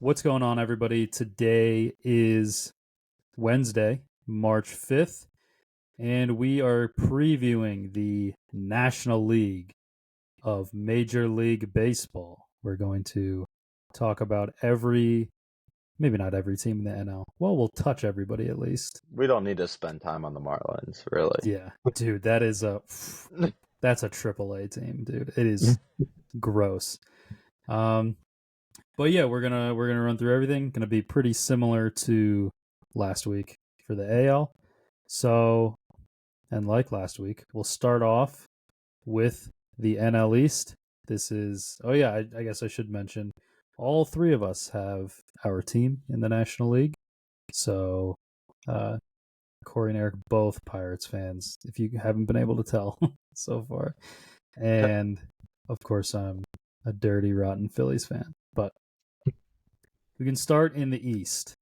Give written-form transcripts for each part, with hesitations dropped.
What's going on, everybody? Today is Wednesday, March 5th, and we are previewing the National League of Major League Baseball. We're going to talk about maybe not every team in the NL. Well, we'll touch everybody at least. We don't need to spend time on the Marlins, really. Yeah, dude, that's a AAA team, dude. It is gross. But yeah, we're gonna run through everything. Gonna be pretty similar to last week for the AL. So, and like last week, we'll start off with the NL East. I guess I should mention all three of us have our team in the National League. So, Corey and Eric, both Pirates fans, if you haven't been able to tell so far. And of course, I'm a dirty, rotten Phillies fan. But we can start in the East.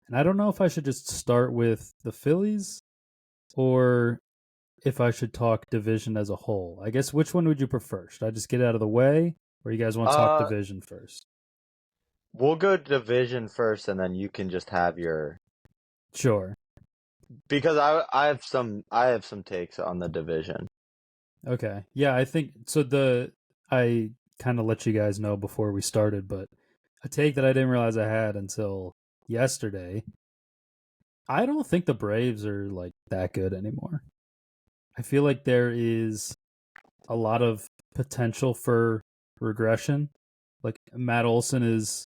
And I don't know if I should just start with the Phillies or if I should talk division as a whole. I guess which one would you prefer? Should I just get out of the way or you guys want to talk division first? We'll go division first, and then you can just have your. Sure. Because I have some takes on the division. Okay. Yeah, I think so. I kind of let you guys know before we started, but a take that I didn't realize I had until yesterday. I don't think the Braves are like that good anymore. I feel like there is a lot of potential for regression. Like Matt Olson is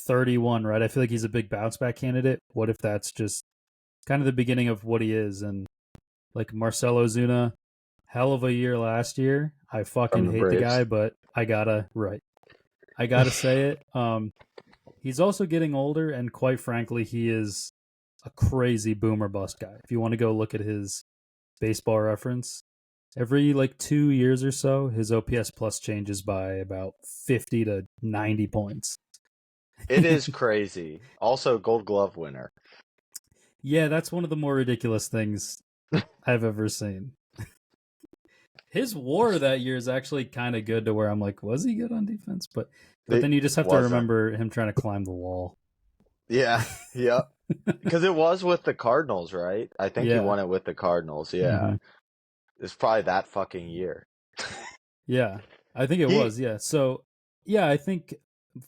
31, right? I feel like he's a big bounce back candidate. What if that's just kind of the beginning of what he is? And like Marcelo Zuna, hell of a year last year. I fucking hate the guy, but I gotta say it. He's also getting older, and quite frankly, he is a crazy boomer bust guy. If you want to go look at his baseball reference, every like 2 years or so, his OPS plus changes by about 50 to 90 points. It is crazy. Also, Gold Glove winner. Yeah, that's one of the more ridiculous things I've ever seen. His WAR that year is actually kind of good to where I'm like, was he good on defense? But then you just have to remember him trying to climb the wall. Yeah, yep. Because it was with the Cardinals, right? I think he won it with the Cardinals. Yeah, mm-hmm. It's probably that fucking year. Yeah, I think it was. Yeah, so yeah, I think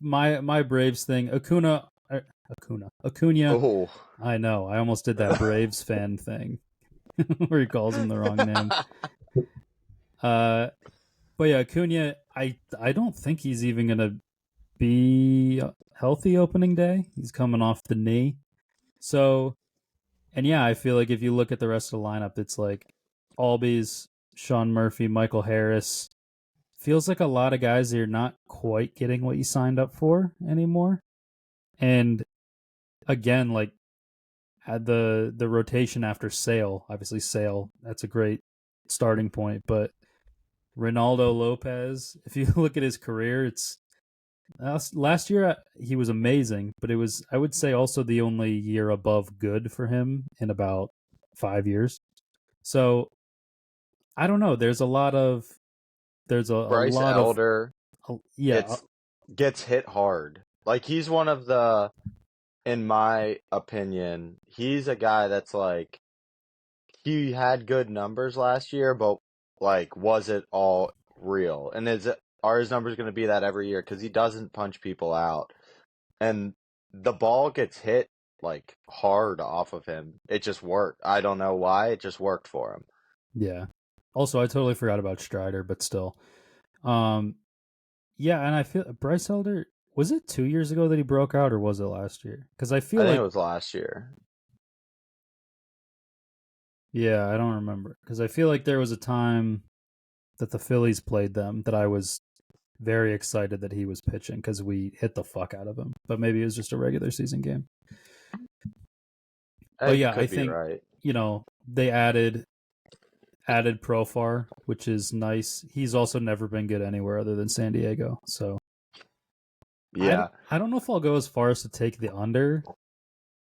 my Braves thing, Acuna. Oh, I know. I almost did that Braves fan thing where he calls him the wrong name. But yeah, Acuna, I don't think he's even gonna be healthy opening day. He's coming off the knee. So, and yeah, I feel like if you look at the rest of the lineup, it's like Albies, Sean Murphy, Michael Harris. Feels like a lot of guys that are not quite getting what you signed up for anymore. And again, like had the rotation after Sale, obviously Sale, that's a great starting point, but Ronaldo Lopez, if you look at his career, it's last year he was amazing, but it was, I would say, also the only year above good for him in about 5 years. So I don't know. There's a lot of Bryce Elder. Yeah, gets hit hard. Like he's one of the, in my opinion, he's a guy that's like, he had good numbers last year, but like, was it all real? And are his numbers going to be that every year? Because he doesn't punch people out, and the ball gets hit like hard off of him. It just worked. I don't know why. It just worked for him. Yeah. Also, I totally forgot about Strider, but still, yeah. And I feel Bryce Elder, was it 2 years ago that he broke out, or was it last year? Because I think it was last year. Yeah, I don't remember. Because I feel like there was a time that the Phillies played them that I was very excited that he was pitching because we hit the fuck out of him. But maybe it was just a regular season game. But yeah, I think, they added Profar, which is nice. He's also never been good anywhere other than San Diego. So yeah, I don't know if I'll go as far as to take the under,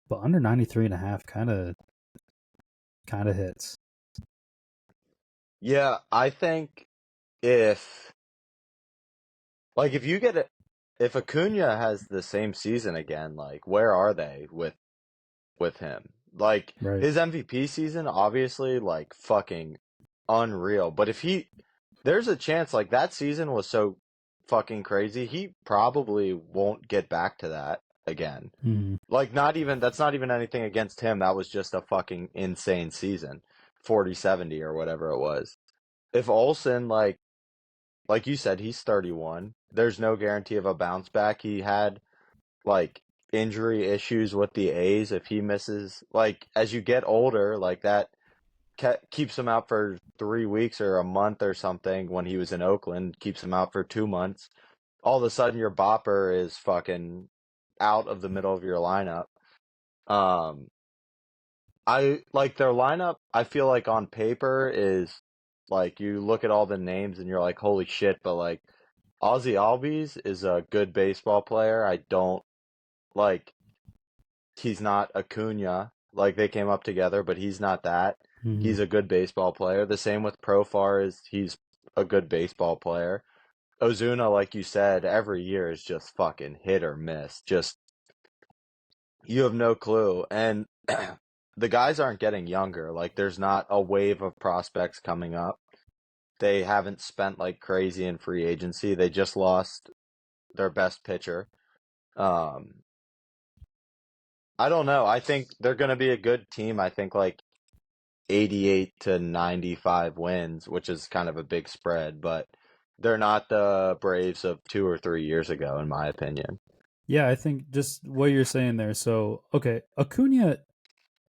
but under 93.5 kind of hits. Yeah, I think if you get if Acuna has the same season again, like where are they with him? Like Right. his MVP season, obviously, like fucking unreal. But if there's a chance like that season was so fucking crazy, he probably won't get back to that again. Mm. Like that's not even anything against him. That was just a fucking insane season. 40-70 or whatever it was. If Olsen like you said, he's 31. There's no guarantee of a bounce back. He had like injury issues with the A's. If he misses, like as you get older, like that keeps him out for 3 weeks or a month or something. When he was in Oakland, keeps him out for 2 months. All of a sudden, your bopper is fucking out of the middle of your lineup. Um, I like their lineup. I feel like on paper is like you look at all the names and you're like, holy shit! But like Ozzy Albies is a good baseball player. I don't like he's not Acuna. Like they came up together, but he's not that. Mm. He's a good baseball player. The same with Profar is he's a good baseball player. Ozuna, like you said, every year is just fucking hit or miss. Just you have no clue. And the guys aren't getting younger. Like there's not a wave of prospects coming up. They haven't spent like crazy in free agency. They just lost their best pitcher. Um, I don't know. I think they're going to be a good team. I think like 88 to 95 wins, which is kind of a big spread, but they're not the Braves of 2 or 3 years ago, in my opinion. Yeah, I think just what you're saying there. So, okay, Acuna,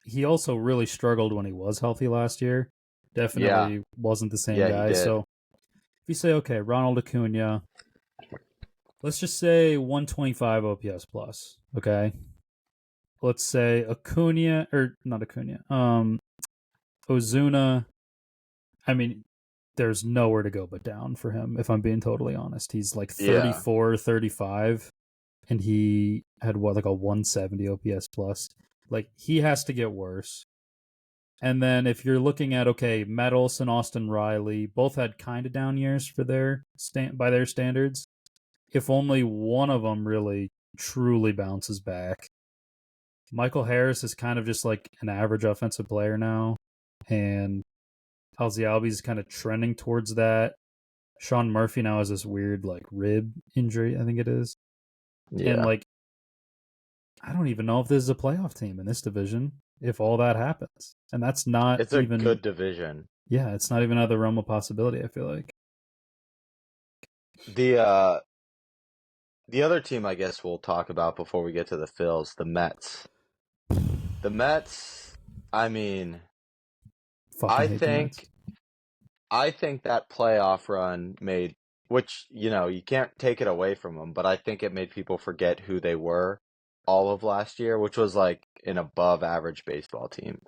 he also really struggled when he was healthy last year. Yeah, Definitely wasn't the same yeah, he guy. did. So, if you say, okay, Ronald Acuna, let's just say 125 OPS plus. Okay, let's say Acuna or not Acuna, Ozuna. I mean, there's nowhere to go but down for him. If I'm being totally honest, he's like Yeah, 34, 35, and he had what like a 170 OPS plus. Like he has to get worse. And then if you're looking at okay, Matt Olson, Austin Riley, both had kind of down years for their by their standards. If only one of them really truly bounces back. Michael Harris is kind of just like an average offensive player now, and Ozzy Albies is kind of trending towards that. Sean Murphy now has this weird like rib injury, I think it is, and yeah. like I don't even know if this is a playoff team in this division if all that happens, and that's not It's a even good division. yeah, it's not even out of the realm of possibility. I feel like The uh the other team I guess we'll talk about before we get to the Phils, the Mets. The Mets, I mean, fucking I hate the Mets. think I think that playoff run made, which, you can't take it away from them, but I think it made people forget who they were all of last year, which was like an above average baseball team.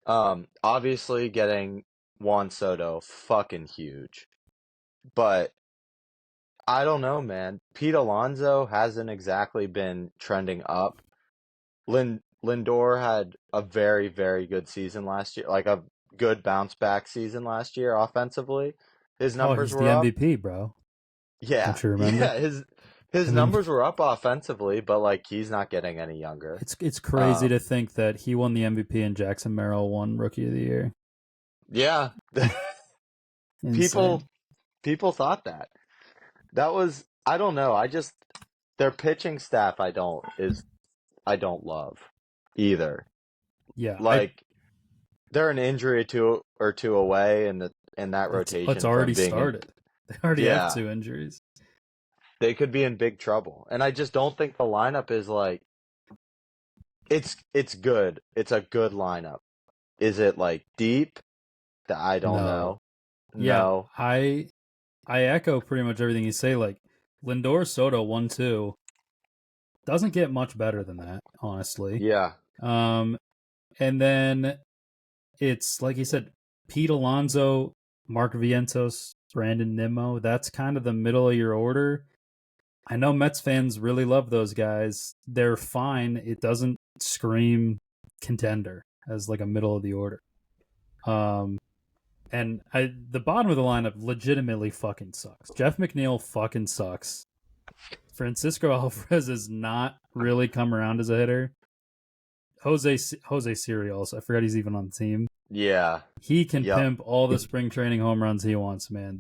Obviously getting Juan Soto, fucking huge. But I don't know, man. Pete Alonso hasn't exactly been trending up. Lindor had a very, very good season last year, like a good bounce back season last year offensively. His Oh, numbers he's the were up. MVP, bro. Yeah, Don't you remember? yeah. His I mean, numbers were up offensively, but like he's not getting any younger. it's crazy to Um, think that he won the MVP and Jackson Merrill won Rookie of the Year. yeah, people Insane. people thought that. That was I don't know. Their pitching staff I don't love either. Yeah, I Like they're an injury or two away in that it's rotation from already being in started. They already have yeah, 2 injuries. they could be in big trouble. And I just don't think the lineup is like it's good. It's a good lineup. Is it like deep? I don't No. know. Yeah, No. I echo pretty much everything you say. Like Lindor Soto 1-2 doesn't get much better than that, honestly. Yeah. Um, and then it's like you said, Pete Alonso, Mark Vientos, Brandon Nimmo. That's kind of the middle of your order. I know Mets fans really love those guys. They're fine. It doesn't scream contender as like a middle of the order. Um, and the bottom of the lineup legitimately fucking sucks. Jeff McNeil fucking sucks. Francisco Alvarez has not really come around as a hitter. Jose Sirios, I forgot he's even on the team. Yeah. He can Yep. pimp all the spring training home runs he wants, man.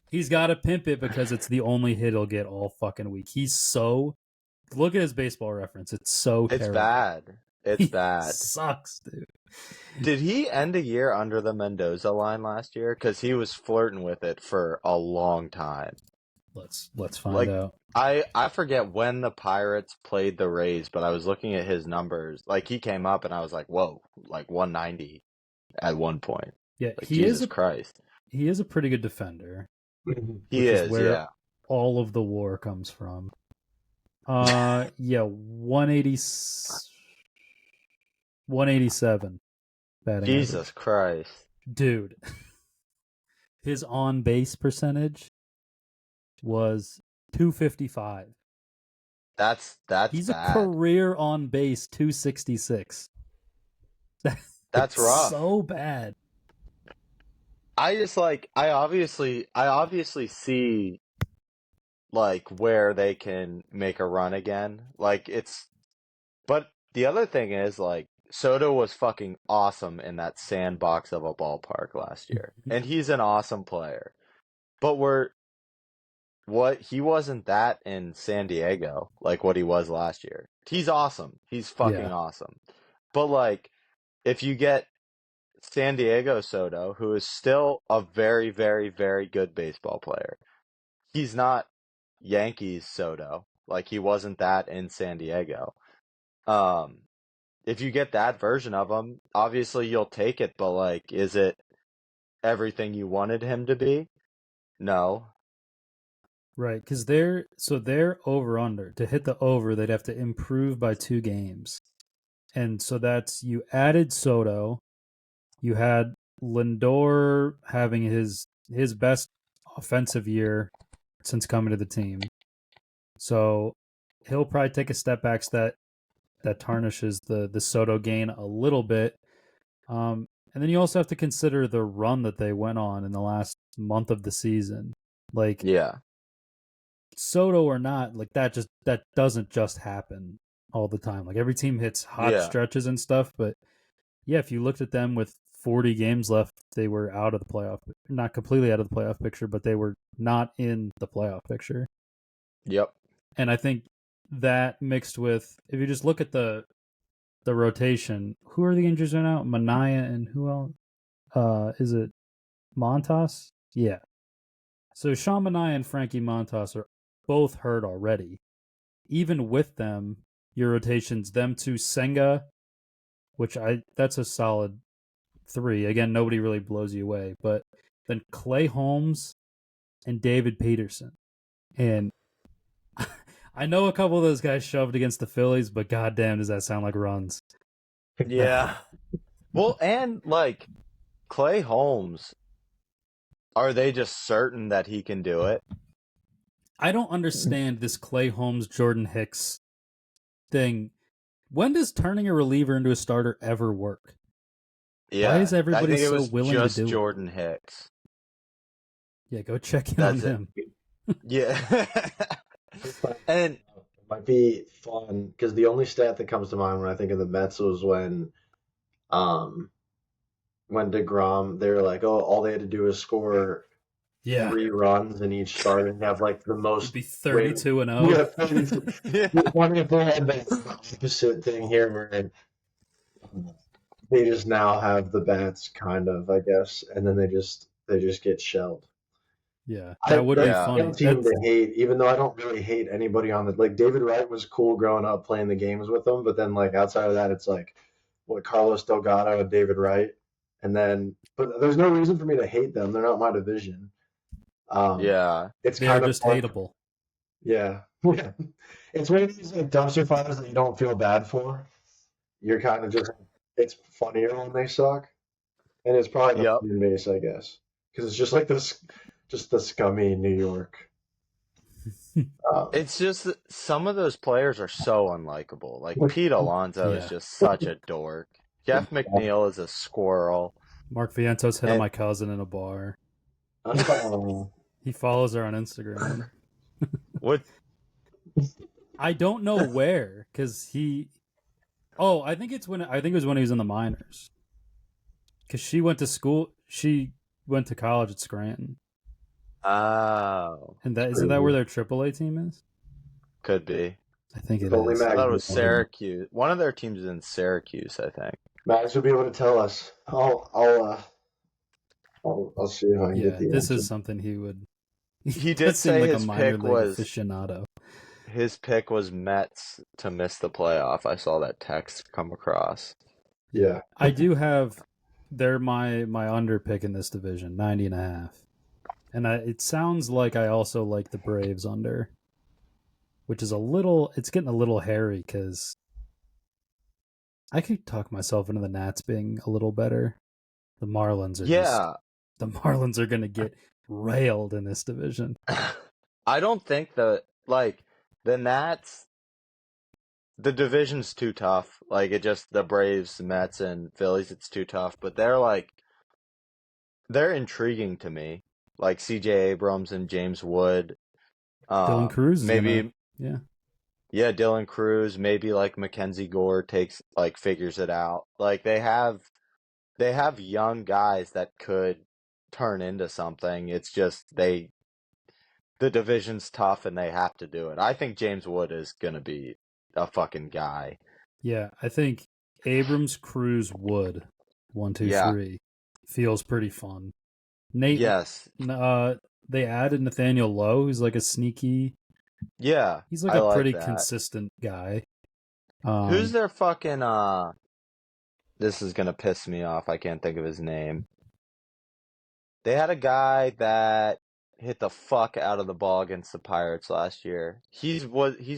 He's got to pimp it because it's the only hit he'll get all fucking week. Look at his Baseball Reference. It's so It's terrible. bad. It's bad. Sucks, dude. Did he end a year under the Mendoza line last year? Because he was flirting with it for a long time. Let's find out. I forget when the Pirates played the Rays, but I was looking at his numbers. Like, he came up, and I was like, whoa, like 190 at one point. Yeah, like, Jesus Christ. He is a pretty good defender. He is, where yeah. all of the WAR comes from. Yeah, 187. Batting Jesus average. Christ. Dude. His on-base percentage was 255. That's He's bad. a career on base 266. That's rough. So bad. I just I obviously see like where they can make a run again. But the other thing is like Soto was fucking awesome in that sandbox of a ballpark last year. And he's an awesome player. But he wasn't that in San Diego, like what he was last year. He's awesome. He's fucking awesome. But like, if you get San Diego Soto, who is still a very, very, very good baseball player, he's not Yankees Soto. Like, he wasn't that in San Diego. If you get that version of him, obviously you'll take it, but like, is it everything you wanted him to be? No. Right, because they're over-under. To hit the over, they'd have to improve by 2 games. And so that's, you added Soto, you had Lindor having his best offensive year since coming to the team. So he'll probably take a step back, so that tarnishes the Soto gain a little bit. And then you also have to consider the run that they went on in the last month of the season. Like, yeah. Soto or not, like that doesn't just happen all the time. Like, every team hits hot stretches and stuff, but yeah, if you looked at them with 40 games left, they were out of the playoff, not completely out of the playoff picture, but they were not in the playoff picture. Yep. And I think that mixed with, if you just look at the rotation, who are the injuries right now? Manaea and who else? Is it Montas? Yeah. So Sean Manaea and Frankie Montas are both hurt already. Even with them, your rotations, them to Senga, that's a solid 3. Again, nobody really blows you away. But then Clay Holmes and David Peterson. And I know a couple of those guys shoved against the Phillies, but goddamn, does that sound like runs. Yeah. Well, and like Clay Holmes, are they just certain that he can do it? I don't understand this Clay Holmes, Jordan Hicks thing. When does turning a reliever into a starter ever work? Yeah. Why is everybody so willing to do Jordan Hicks. Yeah, go check in on him. Yeah. And it might be fun because the only stat that comes to mind when I think of the Mets was when DeGrom, they were like, oh, all they had to do is score 3 runs in each start and have like the most. It'd be 32-0. Yeah, 32. Yeah. Wonder if they had the opposite thing here where they just now have the bats, kind of, I guess, and then they just get shelled. Yeah, that would be funny. Team to hate, even though I don't really hate anybody on the like. David Wright was cool growing up playing the games with them, but then like outside of that, it's like Carlos Delgado and David Wright, and then but there's no reason for me to hate them. They're not my division. It's they're kind of just hateable. Yeah, it's one of these like dumpster fires that you don't feel bad for. You're kind of just. It's funnier when they suck, and it's probably the fan base, I guess, because it's just like this. Just the scummy New York. It's just that some of those players are so unlikable. Like Pete Alonso is just such a dork. Jeff McNeil is a squirrel. Mark Vientos hit on my cousin in a bar. He follows her on Instagram. I don't know where, because he. Oh, I think it was when he was in the minors. Because she went to school. She went to college at Scranton, Oh, and isn't that where their AAA team is? could be. I think it Only is. I Max thought it was would know. Syracuse. One of their teams is in Syracuse, I think. Max would be able to tell us. I'll see if I can Yeah, get the this answer. is something he would. He does did seem say like his a minor pick league was aficionado. his pick was Mets to miss the playoff. I saw that text come across. Yeah. I do have. They're my under pick in this division, 90.5. And it sounds like I also like the Braves under, which is it's getting a little hairy because I could talk myself into the Nats being a little better. The Marlins are the Marlins are going to get railed in this division. I don't think the Nats, the division's too tough. Like the Braves, Mets, and Phillies, it's too tough. But they're intriguing to me. Like C.J. Abrams and James Wood. Dylan Cruz, maybe yeah, Dylan Cruz. Maybe like Mackenzie Gore figures it out. Like they have young guys that could turn into something. It's just the division's tough and they have to do it. I think James Wood is gonna be a fucking guy. Yeah, I think Abrams, Cruz, Wood, 1, 2, 3 feels pretty fun. Nate, yes, they added Nathaniel Lowe, who's like a sneaky. yeah, He's like a pretty consistent guy. Who's their fucking? This is gonna piss me off. I can't think of his name. They had a guy that hit the fuck out of the ball against the Pirates last year. He's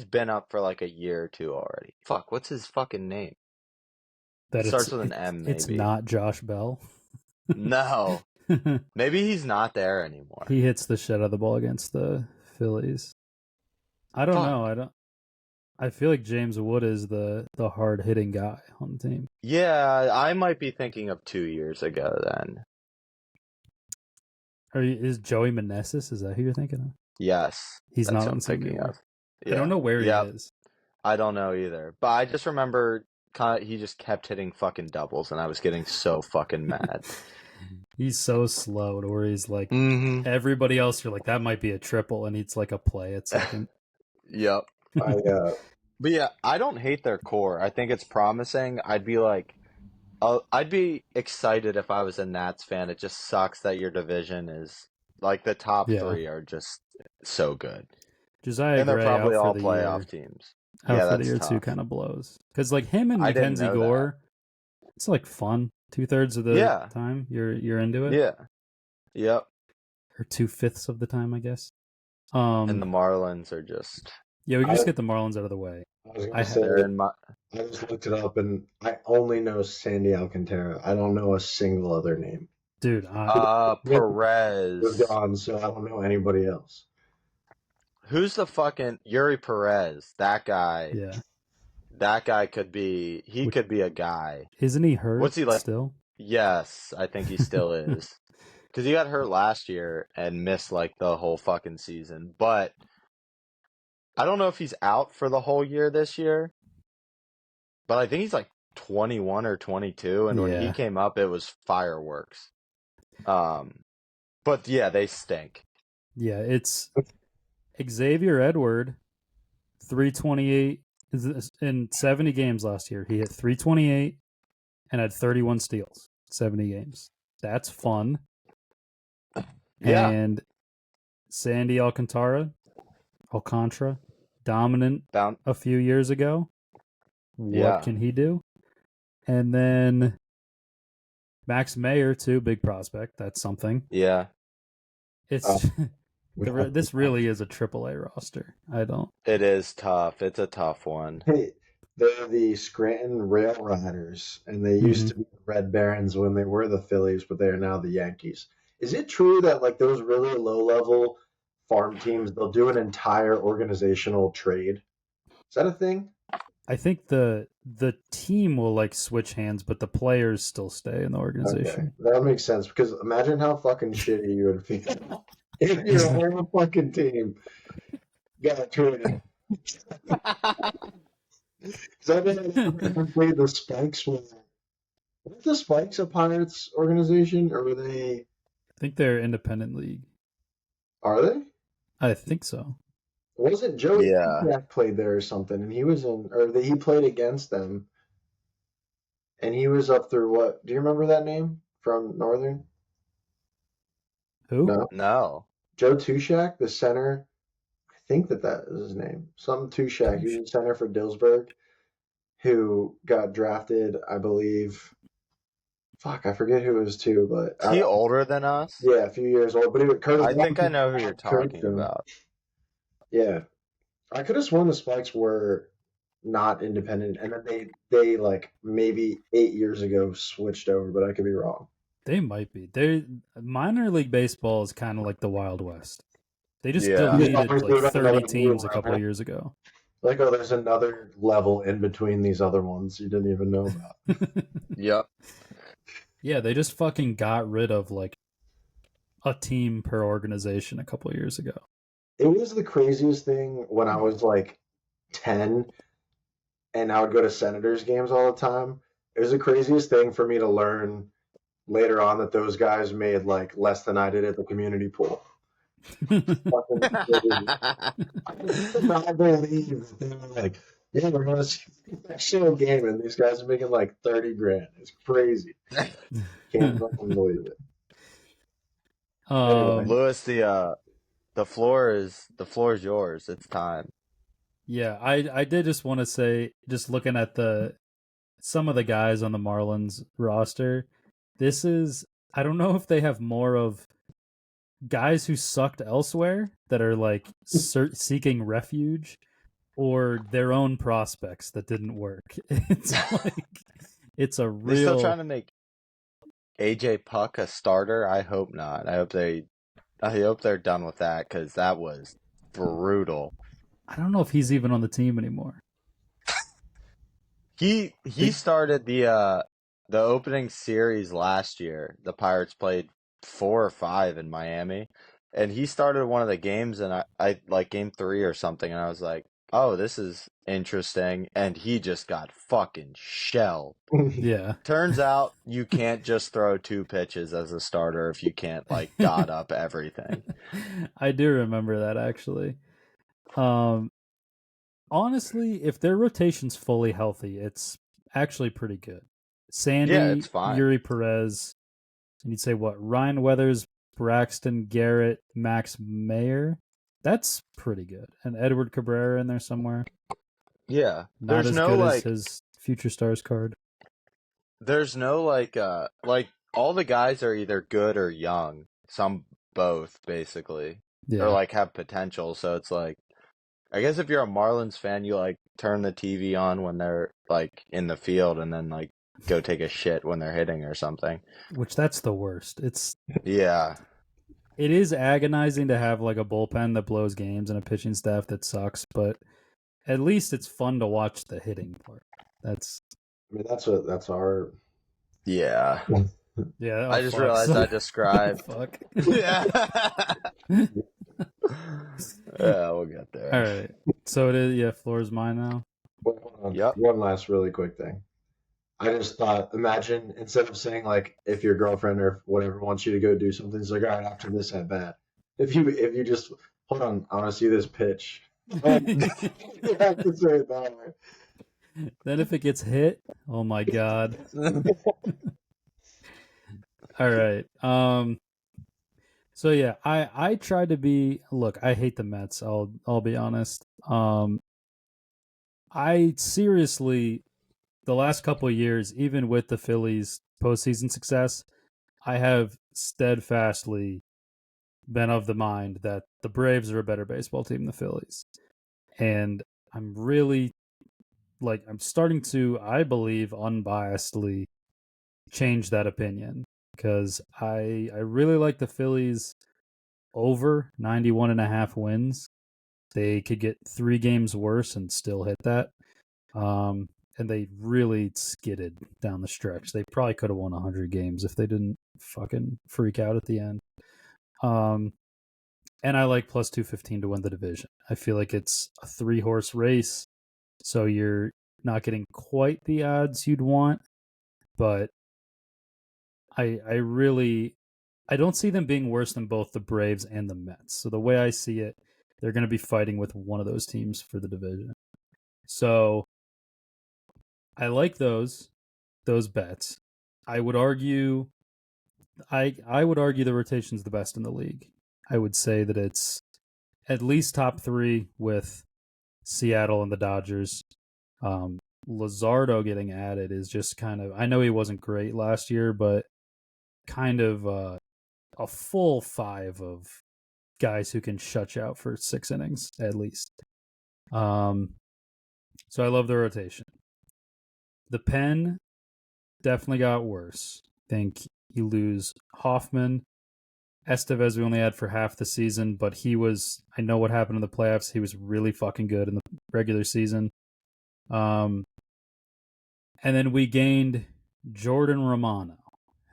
been up for like a year or two already. Fuck, what's his fucking name? It starts with an M. Maybe it's not Josh Bell. No, maybe he's not there anymore. He hits the shit out of the ball against the Phillies. I don't know. I feel like James Wood is the hard hitting guy on the team. Yeah, I might be thinking of 2 years ago then. Is Joey Meneses? Is that who you're thinking of? Yes, he's not on thinking of. Yeah. I don't know where he is. I don't know either, but I just remember he just kept hitting fucking doubles, and I was getting so fucking mad. He's so slow to where he's like everybody else. You're like, that might be a triple, and it's like a play at second. Yep. But yeah, I don't hate their core. I think it's promising. I'd be excited if I was a Nats fan. It just sucks that your division is like the top 3 are just so good. Josiah and they're Gray probably out all for the playoff year. teams. Out for the year too kind of blows because like him and Mackenzie Gore, it's like fun. 2/3 of the time you're into it. Yeah. Yep. Or 2/5 of the time, I guess. And the Marlins are just. Yeah, we can just get the Marlins out of the way. I just looked it up, and I only know Sandy Alcantara. I don't know a single other name. Dude, Perez. Moved on, so I don't know anybody else. Who's the fucking Yuri Perez? That guy. Yeah. That guy could be. He could be a guy. Isn't he hurt? What's he like still? Yes, I think he still is. Because he got hurt last year and missed like the whole fucking season. But I don't know if he's out for the whole year this year. But I think he's like 21 or 22, and when he came up, it was fireworks. But yeah, they stink. Yeah, it's Xavier Edward, 328 in 70 games last year. He hit 328 and had 31 steals. 70 games. That's fun. Yeah. And Sandy Alcantara, dominant a few years ago. What can he do? And then Max Mayer, too, big prospect. That's something. Yeah. It's this really is a AAA roster. It is tough. It's a tough one. Hey, they're the Scranton Rail Riders, and they used to be the Red Barons when they were the Phillies, but they are now the Yankees. Is it true that like those really low-level farm teams, they'll do an entire organizational trade? Is that a thing? I think the team will like switch hands, but the players still stay in the organization. Okay. That makes sense, because imagine how fucking shitty you would feel if your whole fucking team got traded. So I played the Spikes. Was the Spikes a Pirates organization, or were they? I think they're independent league. Are they? I think so. Wasn't Joey Yeah. Jack played there or something, and he was in, or he played against them, and he was up through what? Do you remember that name from Northern? Who? No, No. Joe Tushak, the center. I think that is his name. Some Tushak. He was the center for Dillsburg, who got drafted, I believe. Fuck, I forget who it was too, but Is he older than us? yeah, a few years old. But Curtis I think I Watson know who you're coached talking him. about. Yeah, I could have sworn the Spikes were not independent, and then they like maybe 8 years ago switched over, but I could be wrong. They might be. They minor league baseball is kind of like the Wild West. They just Yeah. deleted Yeah, like 30 another teams a level, couple right? of years ago. Like, oh, there's another level in between these other ones you didn't even know about. Yep. Yeah, they just fucking got rid of like a team per organization a couple of years ago. It was the craziest thing when I was like 10 and I would go to Senators games all the time. It was the craziest thing for me to learn later on that those guys made like less than I did at the community pool. Fucking crazy. I could not believe that they were like, yeah, we're going to see a national game, and these guys are making like 30 grand. It's crazy. Can't fucking believe it. Anyway, Lewis, the floor is yours. It's time. Yeah, I did just want to say, just looking at some of the guys on the Marlins roster, this is, I don't know if they have more of guys who sucked elsewhere that are like seeking refuge, or their own prospects that didn't work. It's like it's a They're still real. trying to make AJ Puck a starter. I hope not. I hope they're done with that, because that was brutal. I don't know if he's even on the team anymore. He started the opening series last year. The Pirates played 4 or 5 in Miami, and he started one of the games, and I like game 3 or something, and I was like, oh, this is interesting, and he just got fucking shelled. Yeah. Turns out you can't just throw 2 pitches as a starter if you can't like dot up everything. I do remember that actually. Honestly, if their rotation's fully healthy, it's actually pretty good. Sandy, Yeah, it's fine. Yuri Perez, and you'd say what? Ryan Weathers, Braxton Garrett, Max Mayer. That's pretty good. And Edward Cabrera in there somewhere. Yeah, Not there's as no good like as his Future Stars card. there's no like all the guys are either good or young. Some both basically. Yeah. Or like have potential, so it's like I guess if you're a Marlins fan, you like turn the TV on when they're like in the field and then like go take a shit when they're hitting or something. Which that's the worst. Yeah. It is agonizing to have like a bullpen that blows games and a pitching staff that sucks, but at least it's fun to watch the hitting part. I mean, that's our. Yeah. Yeah. I just realized I described. Fuck. Yeah. Yeah, we'll get there. All right. So it is. Yeah, floor is mine now. Wait, hold on. Yep. One last really quick thing. I just thought, imagine instead of saying like if your girlfriend or whatever wants you to go do something, it's like all right after this at bat. If you just hold on, I want to see this pitch. You have to say it that way. Then if it gets hit, oh my god. All right. So yeah, I tried to be. Look, I hate the Mets. I'll be honest. I seriously, the last couple of years, even with the Phillies' postseason success, I have steadfastly been of the mind that the Braves are a better baseball team than the Phillies, and I'm really I'm starting to, I believe, unbiasedly change that opinion, because I really like the Phillies over 91.5 wins. They could get 3 games worse and still hit that. And they really skidded down the stretch. They probably could have won 100 games if they didn't fucking freak out at the end. And I like plus 215 to win the division. I feel like it's a 3-horse race, so you're not getting quite the odds you'd want, but I don't see them being worse than both the Braves and the Mets. So the way I see it, they're going to be fighting with one of those teams for the division. So I like those bets. I would argue the rotation's the best in the league. I would say that it's at least top 3 with Seattle and the Dodgers. Luzardo getting added is just kind of, I know he wasn't great last year, but kind of a full 5 of guys who can shut you out for 6 innings at least. So I love the rotation. The pen definitely got worse. I think you lose Hoffman. Estevez we only had for half the season, but I know what happened in the playoffs. He was really fucking good in the regular season. And then we gained Jordan Romano,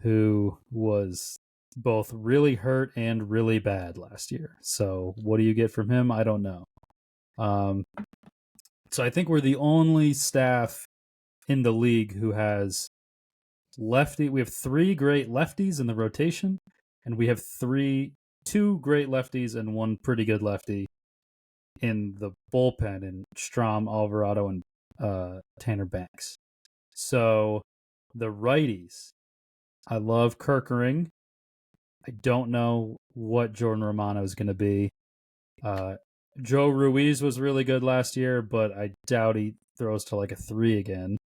who was both really hurt and really bad last year. So what do you get from him? I don't know. So I think we're the only staff in the league who has lefty. We have 3 great lefties in the rotation, and we have 2 great lefties and 1 pretty good lefty in the bullpen in Strom, Alvarado, and Tanner Banks. So the righties, I love Kerkering. I don't know what Jordan Romano is going to be. Joe Ruiz was really good last year, but I doubt he throws to like a 3 again.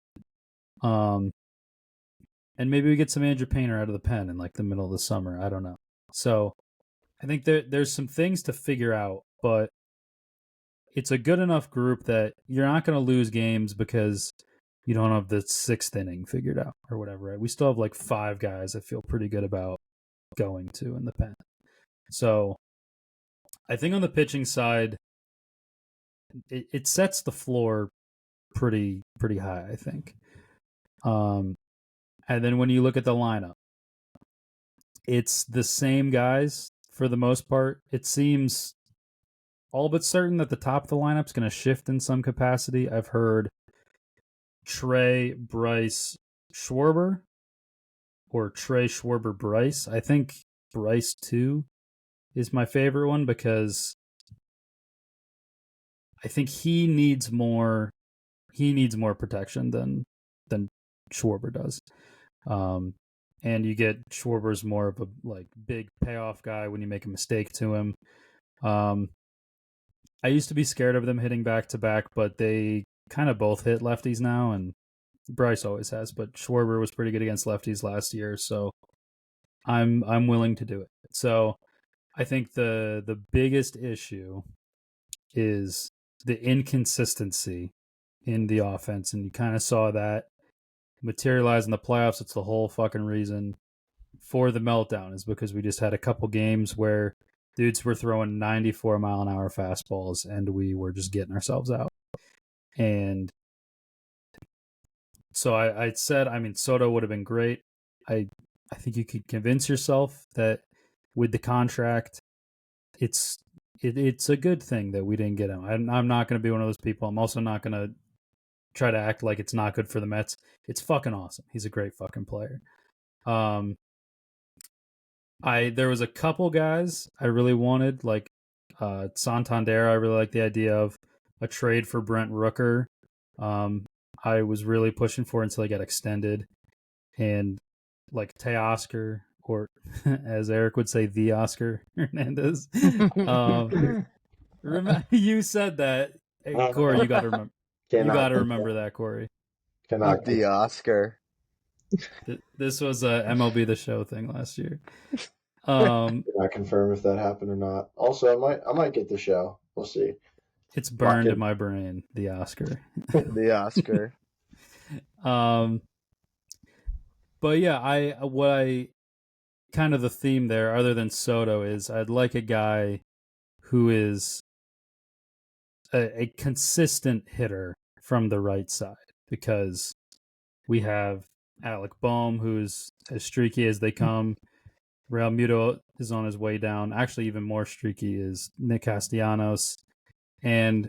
And maybe we get some Andrew Painter out of the pen in like the middle of the summer. I don't know. So I think there's some things to figure out, but it's a good enough group that you're not going to lose games because you don't have the 6th inning figured out or whatever, right? We still have like 5 guys I feel pretty good about going to in the pen. So I think on the pitching side, it sets the floor pretty high, I think. And then when you look at the lineup, it's the same guys for the most part. It seems all but certain that the top of the lineup's going to shift in some capacity. I've heard Trey, Bryce, Schwarber, or Trey, Schwarber, Bryce. I think Bryce 2 is my favorite one because I think he needs more protection than Schwarber does. And you get Schwarber's more of a like big payoff guy when you make a mistake to him. I used to be scared of them hitting back to back, but they kind of both hit lefties now, and Bryce always has. But Schwarber was pretty good against lefties last year, so I'm willing to do it. So I think the biggest issue is the inconsistency in the offense, and you kind of saw that materialize in the playoffs. It's the whole fucking reason for the meltdown, is because we just had a couple games where dudes were throwing 94-mile-an-hour fastballs and we were just getting ourselves out. And so I said, I mean, Soto would have been great. I think you could convince yourself that with the contract, it's a good thing that we didn't get him. I'm not going to be one of those people. I'm also not going to try to act like it's not good for the Mets. It's fucking awesome. He's a great fucking player. There was a couple guys I really wanted, like Santander. I really like the idea of a trade for Brent Rooker. I was really pushing for until he got extended, and like Teoscar, or as Eric would say, the Oscar Hernandez. You said that, hey, Corey. You got to remember. You got to remember that, Corey. Cannot the Oscar. This was a MLB The Show thing last year. I confirm if that happened or not. Also, I might get the show. We'll see. It's burned in my brain. The Oscar. The Oscar. But yeah, I kind of the theme there, other than Soto, is I'd like a guy who is a consistent hitter from the right side, because we have Alec Boehm, who's as streaky as they come. Real Muto is on his way down. Actually, even more streaky is Nick Castellanos. And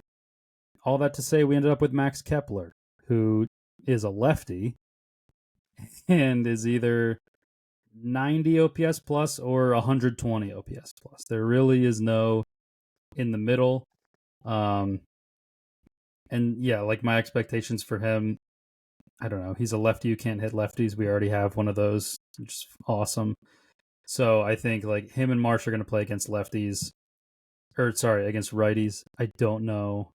all that to say, we ended up with Max Kepler, who is a lefty and is either 90 OPS plus or 120 OPS plus. There really is no in the middle. And yeah, like my expectations for him, I don't know. He's a lefty who can't hit lefties. We already have one of those, which is awesome. So I think like him and Marsh are going to play against lefties, against righties. I don't know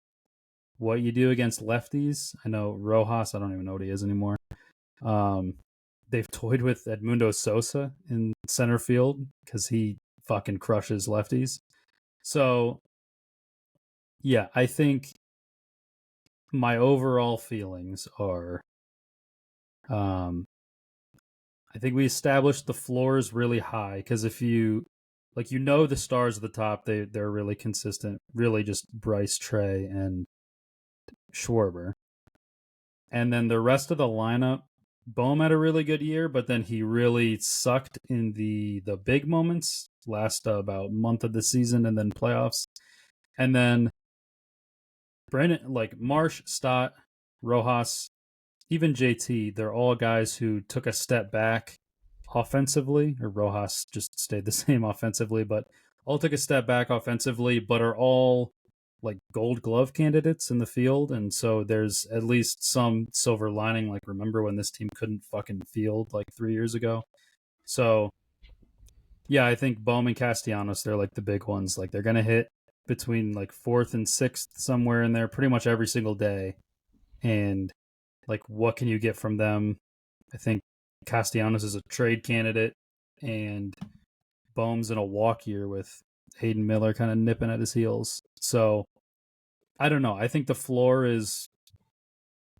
what you do against lefties. I know Rojas. I don't even know what he is anymore. They've toyed with Edmundo Sosa in center field because he fucking crushes lefties. So yeah, I think my overall feelings are, I think we established the floor is really high because if you the stars at the top, they're really consistent, really just Bryce, Trey, and Schwarber. And then the rest of the lineup, Bohm had a really good year, but then he really sucked in the big moments, last about month of the season and then playoffs. And then Brandon, like Marsh, Stott, Rojas, even JT, they're all guys who took a step back offensively, or Rojas just stayed the same offensively, but all took a step back offensively, but are all like gold glove candidates in the field. And so there's at least some silver lining. Like, remember when this team couldn't fucking field like 3 years ago? So yeah, I think Bohm and Castellanos, they're like the big ones. Like they're going to hit between like 4th and 6th, somewhere in there pretty much every single day. And like, what can you get from them? I think Castellanos is a trade candidate, and Bohm's in a walk year with Hayden Miller kind of nipping at his heels. So I don't know. I think the floor is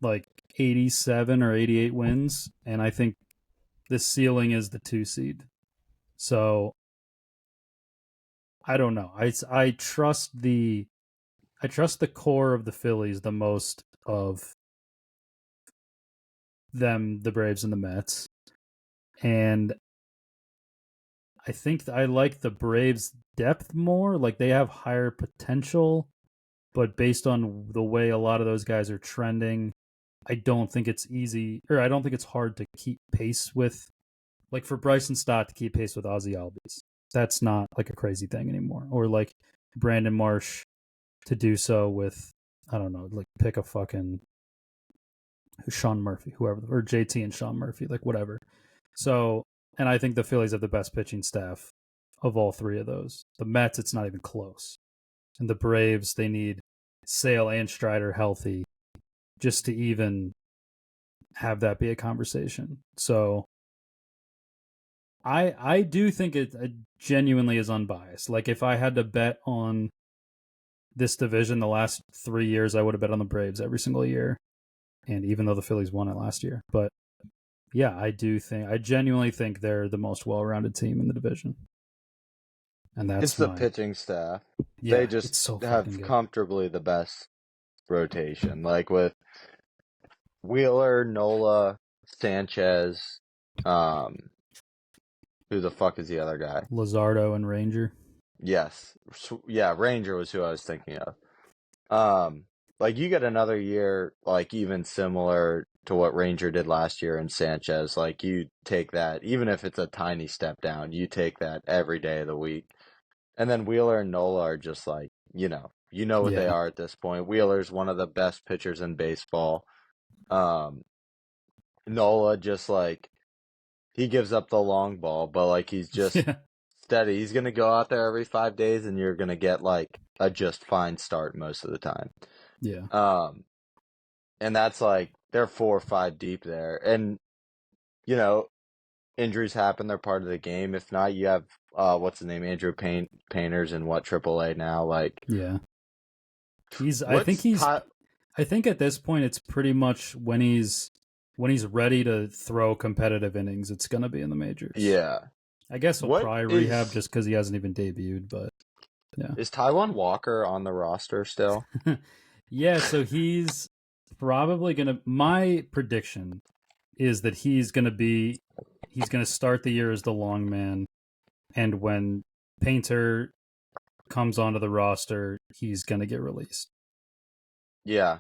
like 87 or 88 wins, and I think the ceiling is the 2 seed. So I don't know. I trust the core of the Phillies the most of them, the Braves and the Mets. And I think I like the Braves' depth more. Like they have higher potential, but based on the way a lot of those guys are trending, I don't think it's easy, or I don't think it's hard to keep pace with. Like for Bryson Stott to keep pace with Ozzy Albies, that's not like a crazy thing anymore. Or like Brandon Marsh to do so with, I don't know, like pick a fucking Sean Murphy, whoever, or JT and Sean Murphy, like whatever. So, and I think the Phillies have the best pitching staff of all three of those. The Mets, it's not even close. And the Braves, they need Sale and Strider healthy just to even have that be a conversation. So I do think it genuinely is unbiased. Like if I had to bet on this division the last 3 years, I would have bet on the Braves every single year. And even though the Phillies won it last year. But yeah, I genuinely think they're the most well-rounded team in the division. And that's It's the pitching staff. Yeah, They just it's so have fucking good. comfortably the best rotation. Like with Wheeler, Nola, Sanchez, who the fuck is the other guy? Luzardo and Ranger. Yes. Yeah, Ranger was who I was thinking of. Like you get another year, like even similar to what Ranger did last year in Sanchez. Like you take that, even if it's a tiny step down, you take that every day of the week. And then Wheeler and Nola are just like, you know what they are at this point. Wheeler's one of the best pitchers in baseball. Nola just like, he gives up the long ball, but like he's just steady. He's going to go out there every 5 days and you're going to get like a just fine start most of the time. Yeah. And that's like, they're 4 or 5 deep there. And, you know, injuries happen. They're part of the game. If not, you have, what's his name? Andrew Painter's in AAA now. Like, yeah. I think at this point, it's pretty much when he's ready to throw competitive innings, it's going to be in the majors. Yeah. I guess he'll probably rehab just because he hasn't even debuted, but yeah. Is Taijuan Walker on the roster still? Yeah, so he's probably going to, my prediction is that he's going to start the year as the long man And when Painter comes onto the roster, he's going to get released. Yeah.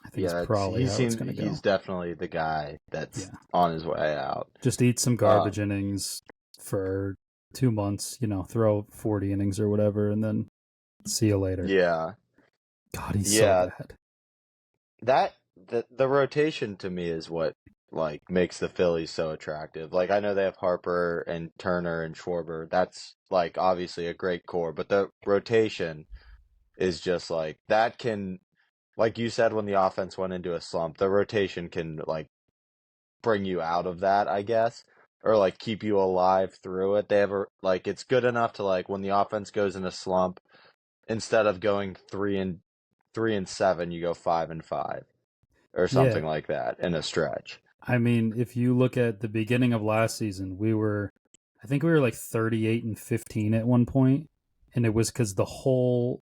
I think it's probably how it's going to go. He's definitely the guy that's on his way out. Just eat some garbage innings for 2 months, throw 40 innings or whatever, and then see you later. Yeah. God, he's so bad. The rotation to me is what makes the Phillies so attractive. I know they have Harper and Turner and Schwarber. That's obviously a great core, but the rotation is just that can, like you said, when the offense went into a slump, the rotation can bring you out of that, I guess, or keep you alive through it. They have it's good enough to when the offense goes in a slump, instead of going 3-7, you go 5-5 or something like that in a stretch. I mean, if you look at the beginning of last season, I think we were 38-15 at one point, and it was because the whole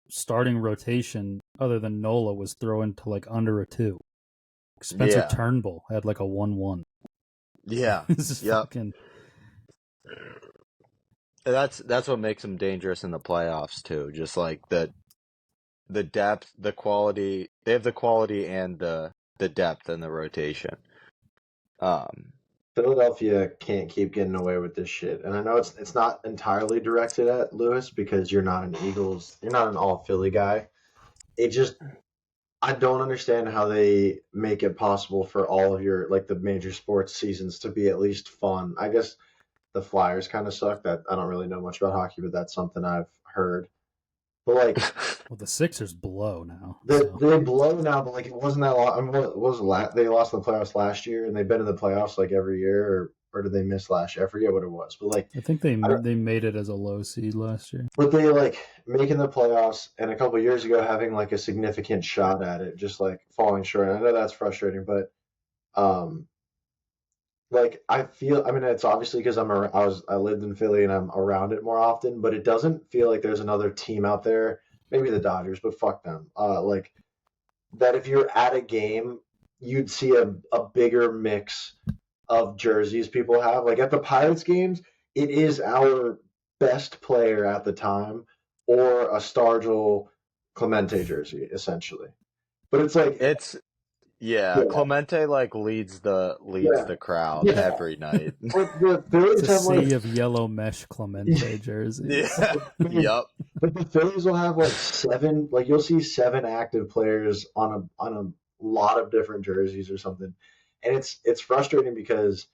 starting rotation, other than Nola, was throwing to under a 2. Spencer Turnbull had a 1-1. Yeah. This is fucking. That's what makes him dangerous in the playoffs too. Just the depth, the quality. They have the quality and the depth in the rotation. Philadelphia can't keep getting away with this shit, and I know it's not entirely directed at Lewis because you're not an all Philly guy. I don't understand how they make it possible for all of your the major sports seasons to be at least fun. I guess the Flyers kind of suck. That I don't really know much about hockey, but that's something I've heard. But well, the Sixers blow now. They blow now, but it wasn't that long. I mean, they lost in the playoffs last year, and they've been in the playoffs every year, or did they miss last year? I forget what it was, but I think they made it as a low seed last year. But they making the playoffs, and a couple of years ago having a significant shot at it, just falling short. And I know that's frustrating, but I feel. I mean, it's obviously because I lived in Philly and I'm around it more often, but it doesn't feel like there's another team out there. Maybe the Dodgers, but fuck them. That if you're at a game, you'd see a bigger mix of jerseys people have. At the Pirates games, it is our best player at the time or a Stargell Clemente jersey, essentially. But it's Clemente leads the crowd every night. But the Phillies it's a sea of yellow mesh Clemente jerseys. Yep. But the Phillies will have 7. You'll see 7 active players on a lot of different jerseys or something, and it's frustrating because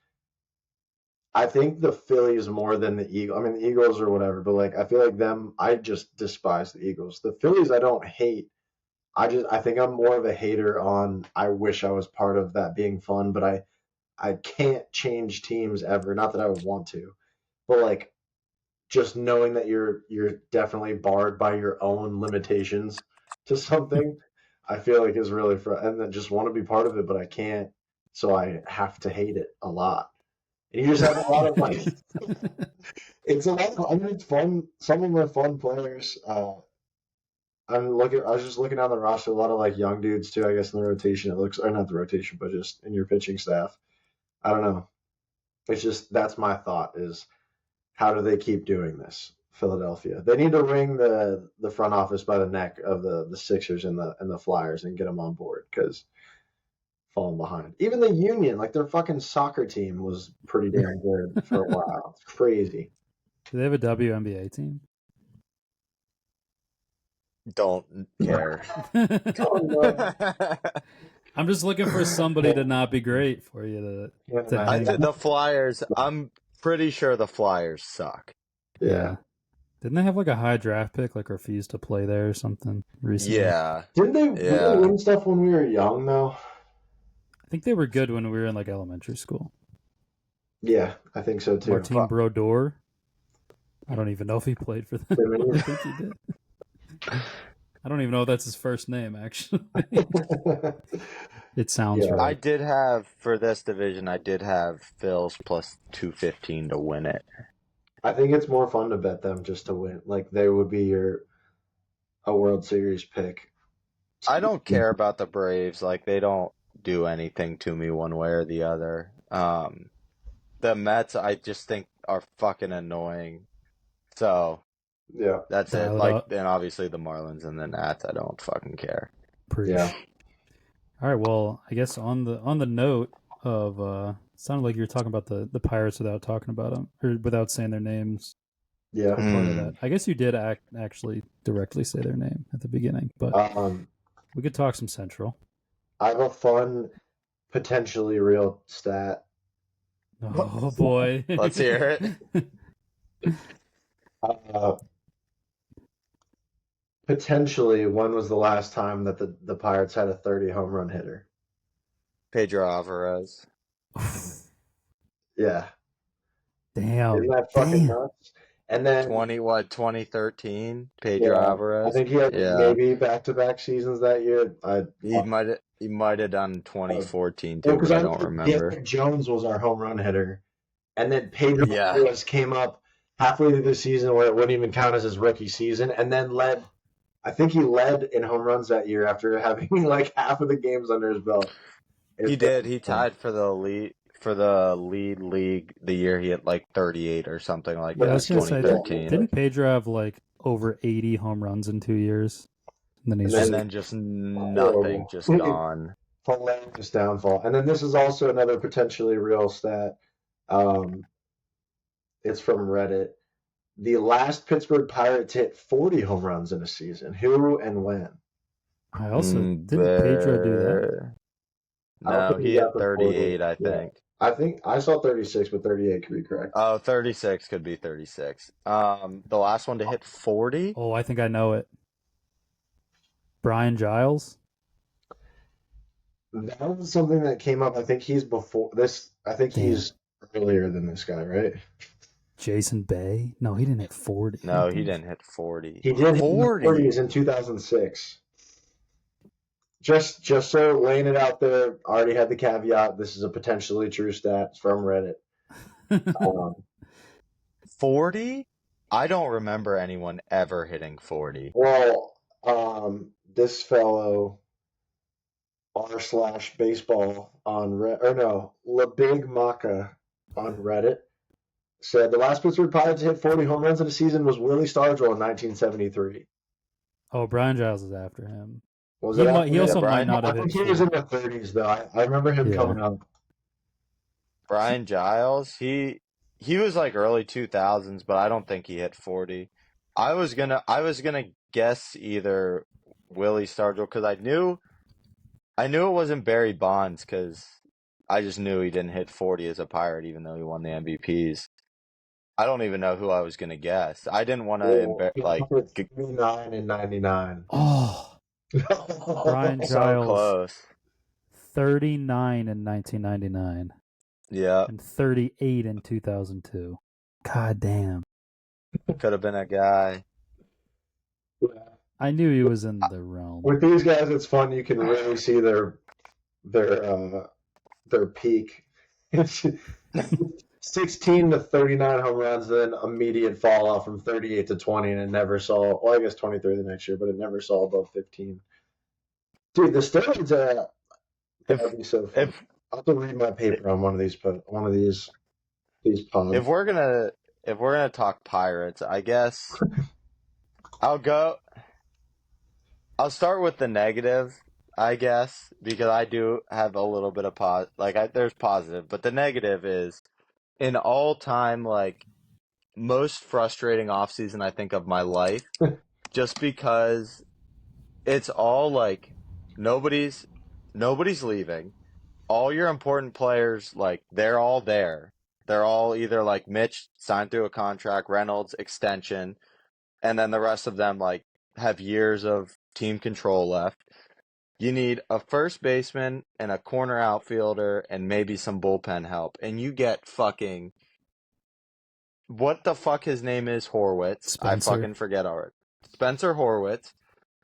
I think the Phillies more than the Eagles. I mean, the Eagles or whatever, but I feel them. I just despise the Eagles. The Phillies, I don't hate. I think I'm more of a hater on. I wish I was part of that being fun, but I can't change teams ever. Not that I would want to, but just knowing that you're definitely barred by your own limitations to something, I feel is really and then just want to be part of it, but I can't, so I have to hate it a lot. And you just have a lot of it's a lot. I mean, it's fun. Some of them are fun players. I was just looking down the roster. A lot of young dudes too. I guess in the rotation, or not the rotation, but just in your pitching staff. I don't know. It's just that's my thought is, how do they keep doing this? Philadelphia. They need to wring the front office by the neck of the Sixers and the Flyers and get them on board because falling behind. Even the Union, their fucking soccer team was pretty damn good for a while. It's crazy. Do they have a WNBA team? Don't care. I'm just looking for somebody to not be great for you to I think the Flyers. I'm pretty sure the Flyers suck. Yeah. Didn't they have a high draft pick, refused to play there or something recently? Yeah. Didn't they win stuff when we were young though? I think they were good when we were in elementary school. Yeah, I think so too. Martin Brodeur. I don't even know if he played for them. I think he did. I don't even know if that's his first name, actually. It sounds right. I did have, for this division, Phil's plus 215 to win it. I think it's more fun to bet them just to win. They would be a World Series pick. I don't care about the Braves. They don't do anything to me one way or the other. The Mets, I just think, are fucking annoying. So Yeah. that's it. Dial it Like, up. and obviously the Marlins and the Nats, I don't fucking care. Preach. Yeah. All right. Well, I guess on the note of it sounded like you were talking about the Pirates without talking about them or without saying their names. Yeah. For part of that, I guess you did actually directly say their name at the beginning, but we could talk some Central. I have a fun, potentially real stat. Oh boy, Let's hear it. Potentially, when was the last time that the Pirates had a 30 home run hitter? Pedro Alvarez. Yeah. Damn. Isn't that fucking nuts? And then 2013? Pedro yeah, Alvarez. I think he had Yeah. maybe back-to-back seasons that year. He might have done 2014 too, Well, but because I don't remember. Derek Jones was our home run hitter, and then Pedro Yeah. Alvarez came up halfway through the season where it wouldn't even count as his rookie season, and then led. I think he led in home runs that year after having like half of the games under his belt. He did. He tied for the lead league the year he hit like 38 or something like Yeah, I that. was gonna say, 2013. didn't Pedro have like over 80 home runs in 2 years? And then he's And just then just nothing, just gone. Hilarious downfall. And then this is also another potentially real stat. It's from Reddit. The last Pittsburgh Pirates hit 40 home runs in a season. Who and when? I also didn't Pedro do that? No, he hit 38, I think. I think I saw 36, but 38 could be correct. Oh, 36 could be 36. The last one to hit 40? Oh, I think I know it. Brian Giles? That was something that came up. I think he's before this. I think he's earlier than this guy, right? Jason Bay? No, he didn't hit 40. No, he didn't hit 40. He did 40. hit 40s in 2006. Just so laying it out there, already had the caveat. This is a potentially true stat from Reddit. 40? I don't remember anyone ever hitting 40. Well, this fellow r/baseball on LaBig Maca on Reddit said the last Pittsburgh Pirates to hit 40 home runs in a season was Willie Stargell in 1973. Oh, Brian Giles is after him. Was He it? might- he also Brian- might not I have think hit he was in 40. the 30s though. I remember him Yeah. coming up. Brian Giles, he was like early 2000s, but I don't think he hit 40. I was gonna guess either Willie Stargell because I knew it wasn't Barry Bonds because I just knew he didn't hit 40 as a Pirate even though he won the MVPs. I don't even know who I was gonna guess. I didn't want to He hit 39 and 99. Oh, Brian so Giles, close. 39 in 1999 Yeah, and 38 in 2002. God damn. could have been a guy. I knew he was in the realm. With these guys, it's fun. You can really see their peak. 16 to 39 home runs, then immediate fall off from 38 to 20, and it never saw. Well, I guess 23 the next year, but it never saw above 15. Dude, the steroids that'd be so fun. I'll have to read my paper on one of these pods. If we're gonna talk Pirates, I guess I'll start with the negative, I guess, because I do have a little bit of there's positive, but the negative is an all-time like most frustrating offseason I think of my life, just because it's all like nobody's leaving. All your important players, like, they're all there. They're all either, like, Mitch signed through a contract, Reynolds extension, and then the rest of them, like, have years of team control left. You need a first baseman and a corner outfielder and maybe some bullpen help. And you get fucking... What the fuck his name is? Horwitz. Spencer. I fucking forget already. Spencer Horwitz.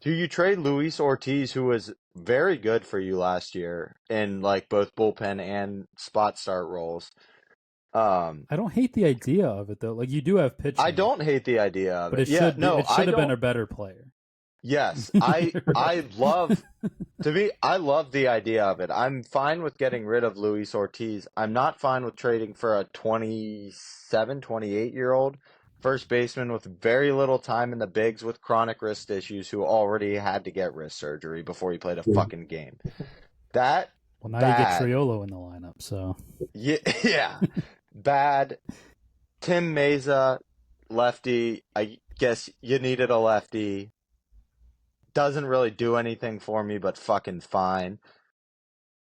Do you trade Luis Ortiz, who was very good for you last year in like both bullpen and spot start roles? I don't hate the idea of it though. Like you do have pitching. I don't hate the idea of but it. it should have been a better player. Yes, I love I love the idea of it. I'm fine with getting rid of Luis Ortiz. I'm not fine with trading for a 27, 28-year-old first baseman with very little time in the bigs with chronic wrist issues who already had to get wrist surgery before he played a fucking game. That Well, now you get bad. Triolo in the lineup, so Yeah. Bad. Tim Meza, lefty. I guess you needed a lefty. Doesn't really do anything for me, but fucking fine.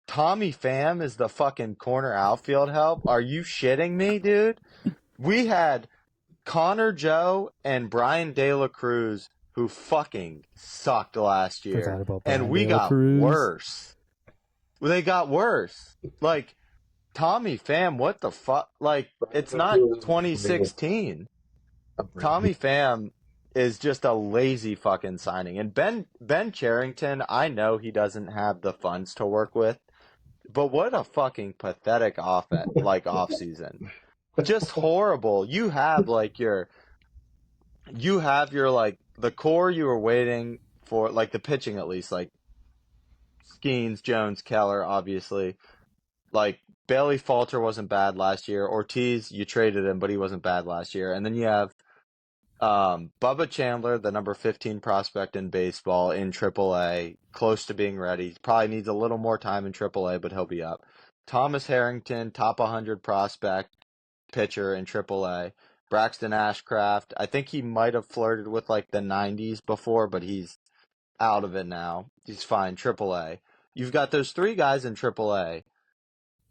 Tommy Pham is the fucking corner outfield help. Are you shitting me, dude? We had Connor Joe and Brian De La Cruz who fucking sucked last year. forgot about And Brian we De La got Cruz. worse. They got worse. Like, Tommy Pham, what the fuck? Like, it's not 2016. Tommy Pham is just a lazy fucking signing. And Ben Cherington, I know he doesn't have the funds to work with, but what a fucking pathetic offseason. Just horrible. You have your like the core you were waiting for, like the pitching at least, like Skeens, Jones, Keller, obviously. Like Bailey Falter wasn't bad last year. Ortiz, you traded him, but he wasn't bad last year. And then you have Bubba Chandler, the number 15 prospect in baseball in AAA, close to being ready. Probably needs a little more time in AAA, but he'll be up. Thomas Harrington, top 100 prospect pitcher in AAA. Braxton Ashcraft, I think he might have flirted with like the 90s before, but he's out of it now. He's fine, AAA. You've got those three guys in AAA,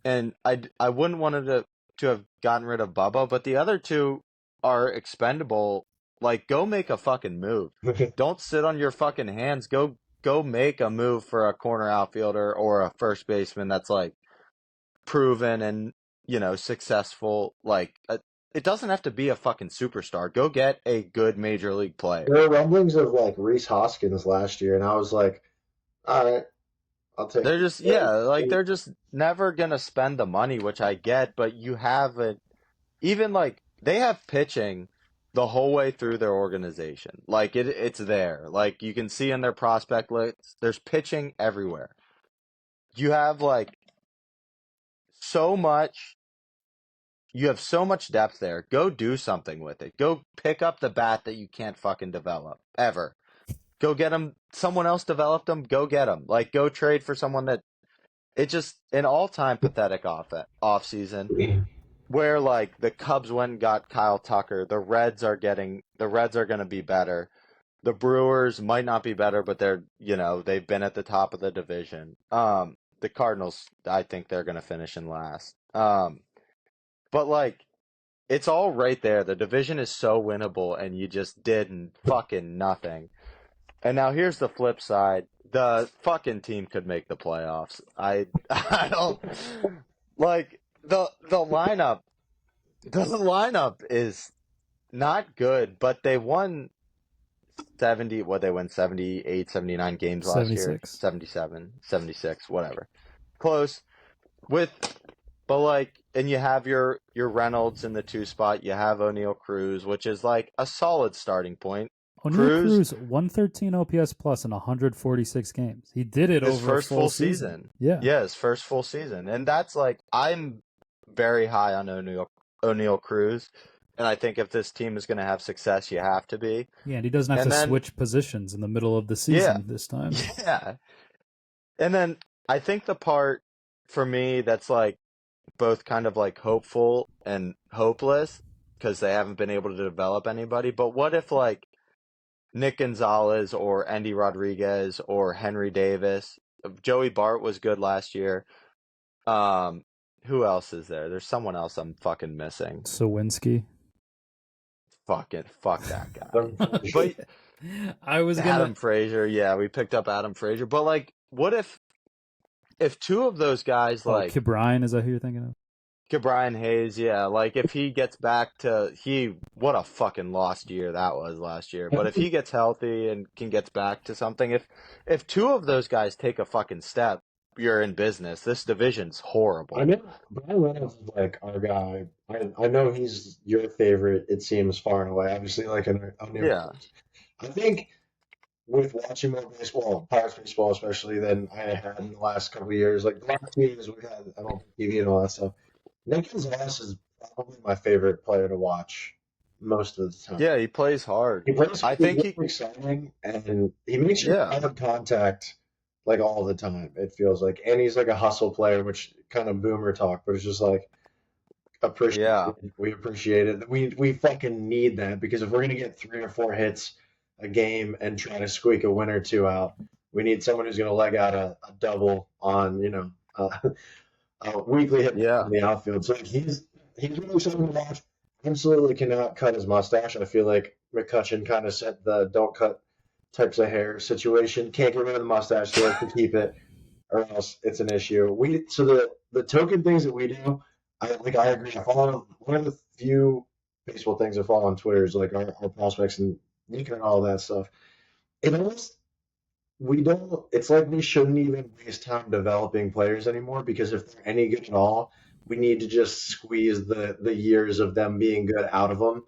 and I wouldn't want to have gotten rid of Bubba, but the other two are expendable. Like, go make a fucking move. Don't sit on your fucking hands. Go make a move for a corner outfielder or a first baseman that's like proven and, successful. Like, it doesn't have to be a fucking superstar. Go get a good major league player. There were rumblings of like Rhys Hoskins last year, and I was like, all right, I'll take They're it. just they're just never gonna spend the money, which I get, but you have even like they have pitching the whole way through their organization. Like it's there. Like you can see in their prospect list, there's pitching everywhere. You have like you have so much depth there. Go do something with it. Go pick up the bat that you can't fucking develop ever. Go get them. Someone else developed them. Go get them. Like go trade for someone that. It's just an all-time pathetic off season. Where like the Cubs went and got Kyle Tucker, the Reds are going to be better. The Brewers might not be better, but they've been at the top of the division. The Cardinals, I think they're going to finish in last. But like, it's all right there. The division is so winnable, and you just did fucking nothing. And now here's the flip side: the fucking team could make the playoffs. I don't like. The lineup is not good, but they won 78, 79 games last 76. year. 77, 76, whatever. Close. But like, and you have your Reynolds in the 2 spot, you have O'Neal Cruz, which is like a solid starting point. O'Neal Cruz 113 OPS plus in 146 games. He did it his over first full season. Yeah, his first full season, and that's like I'm very high on O'Neal Cruz, and I think if this team is going to have success, you have to be. Yeah, and he doesn't have to switch positions in the middle of the season this time. Yeah, and then I think the part for me that's like both kind of like hopeful and hopeless because they haven't been able to develop anybody. But what if like Nick Gonzalez or Andy Rodriguez or Henry Davis? Joey Bart was good last year. Who else is there? There's someone else I'm fucking missing. Sawinski. Fuck that guy. But I was Adam Frazier. Yeah, we picked up Adam Frazier. But like, what if two of those guys like Ke'Bryan, is that who you're thinking of? Ke'Bryan Hayes, yeah. Like if he gets back to what a fucking lost year that was last year. But if he gets healthy and get back to something, if two of those guys take a fucking step, you're in business. This division's horrible. I know Brian Reynolds is like our guy. I know he's your favorite. It seems far and away. Obviously, like O'Neal. Yeah. I think with watching more baseball, Pirates baseball especially, than I had in the last couple of years. Like the last 2 years we've had MLB TV and all that stuff. Nick Gonzalez is probably my favorite player to watch most of the time. Yeah, he plays hard. He plays I he's think really exciting, and he makes you yeah, have contact like all the time. It feels like, and he's like a hustle player, which kind of boomer talk, but it's just like appreciate yeah, we appreciate it. We fucking need that because if we're gonna get 3 or 4 hits a game and try to squeak a win or two out, we need someone who's gonna leg out a double on a weekly hit yeah, in the outfield. So he's really exciting to watch. Absolutely cannot cut his mustache. I feel like McCutcheon kind of set the don't cut types of hair situation. Can't get rid of the mustache, so to keep it, or else it's an issue. So the token things that we do, I agree. I follow one of the few baseball things I follow on Twitter is like our prospects and looking at all that stuff. It almost we don't. It's like we shouldn't even waste time developing players anymore because if they're any good at all, we need to just squeeze the years of them being good out of them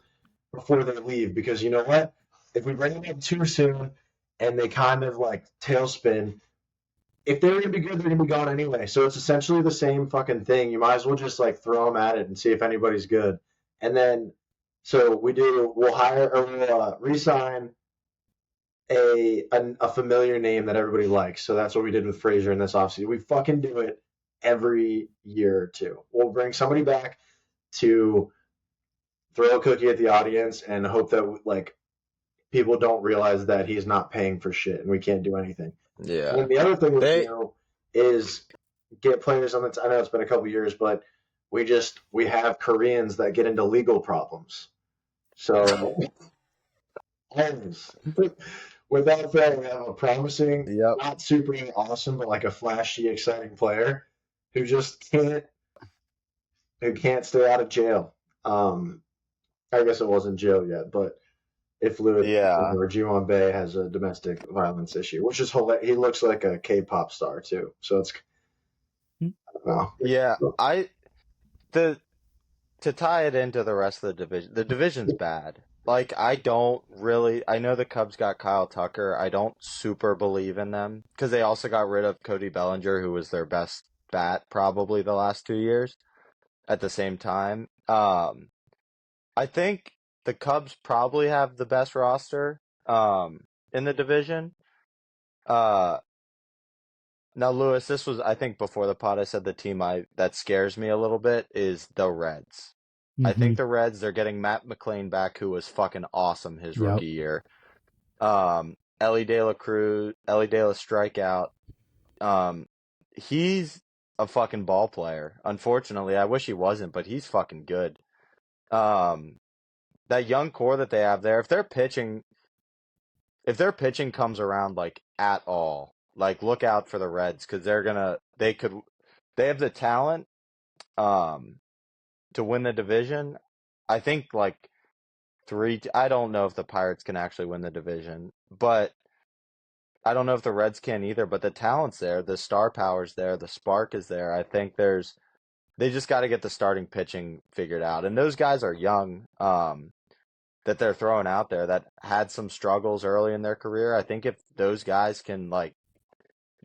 before they leave. Because you know what? If we bring them up too soon and they kind of like tailspin, if they're gonna be good, they're gonna be gone anyway. So it's essentially the same fucking thing. You might as well just like throw them at it and see if anybody's good. And then, so we'll hire or we'll resign a familiar name that everybody likes. So that's what we did with Frazier in this offseason. We fucking do it every year or two. We'll bring somebody back to throw a cookie at the audience and hope that like people don't realize that he's not paying for shit and we can't do anything. yeah. And the other thing we They do is get players on the. I know it's been a couple years, but we have Koreans that get into legal problems. So always, without fail, we have a promising, yep. not super awesome, but like a flashy, exciting player who just can't stay out of jail. I guess it wasn't jail yet, but if Louis Yeah. or Jiwon Bay has a domestic violence issue, which is hilarious. He looks like a K-pop star too, so it's I don't know. Yeah. The to tie it into the rest of the division's bad. Like I know the Cubs got Kyle Tucker. I don't super believe in them because they also got rid of Cody Bellinger, who was their best bat probably the last 2 years at the same time. I think the Cubs probably have the best roster in the division. Now, Lewis, this was I think before the pod. I said the team that scares me a little bit is the Reds. Mm-hmm. I think the Reds, they're getting Matt McClain back, who was fucking awesome his rookie year. Ellie De La strikeout. He's a fucking ball player. Unfortunately, I wish he wasn't, but he's fucking good. That young core that they have there, if their pitching comes around like at all, like look out for the Reds because they have the talent to win the division. I think like I don't know if the Pirates can actually win the division, but I don't know if the Reds can either, but the talent's there, the star power's there, the spark is there. I think they just got to get the starting pitching figured out. And those guys are young that they're throwing out there that had some struggles early in their career. I think if those guys can like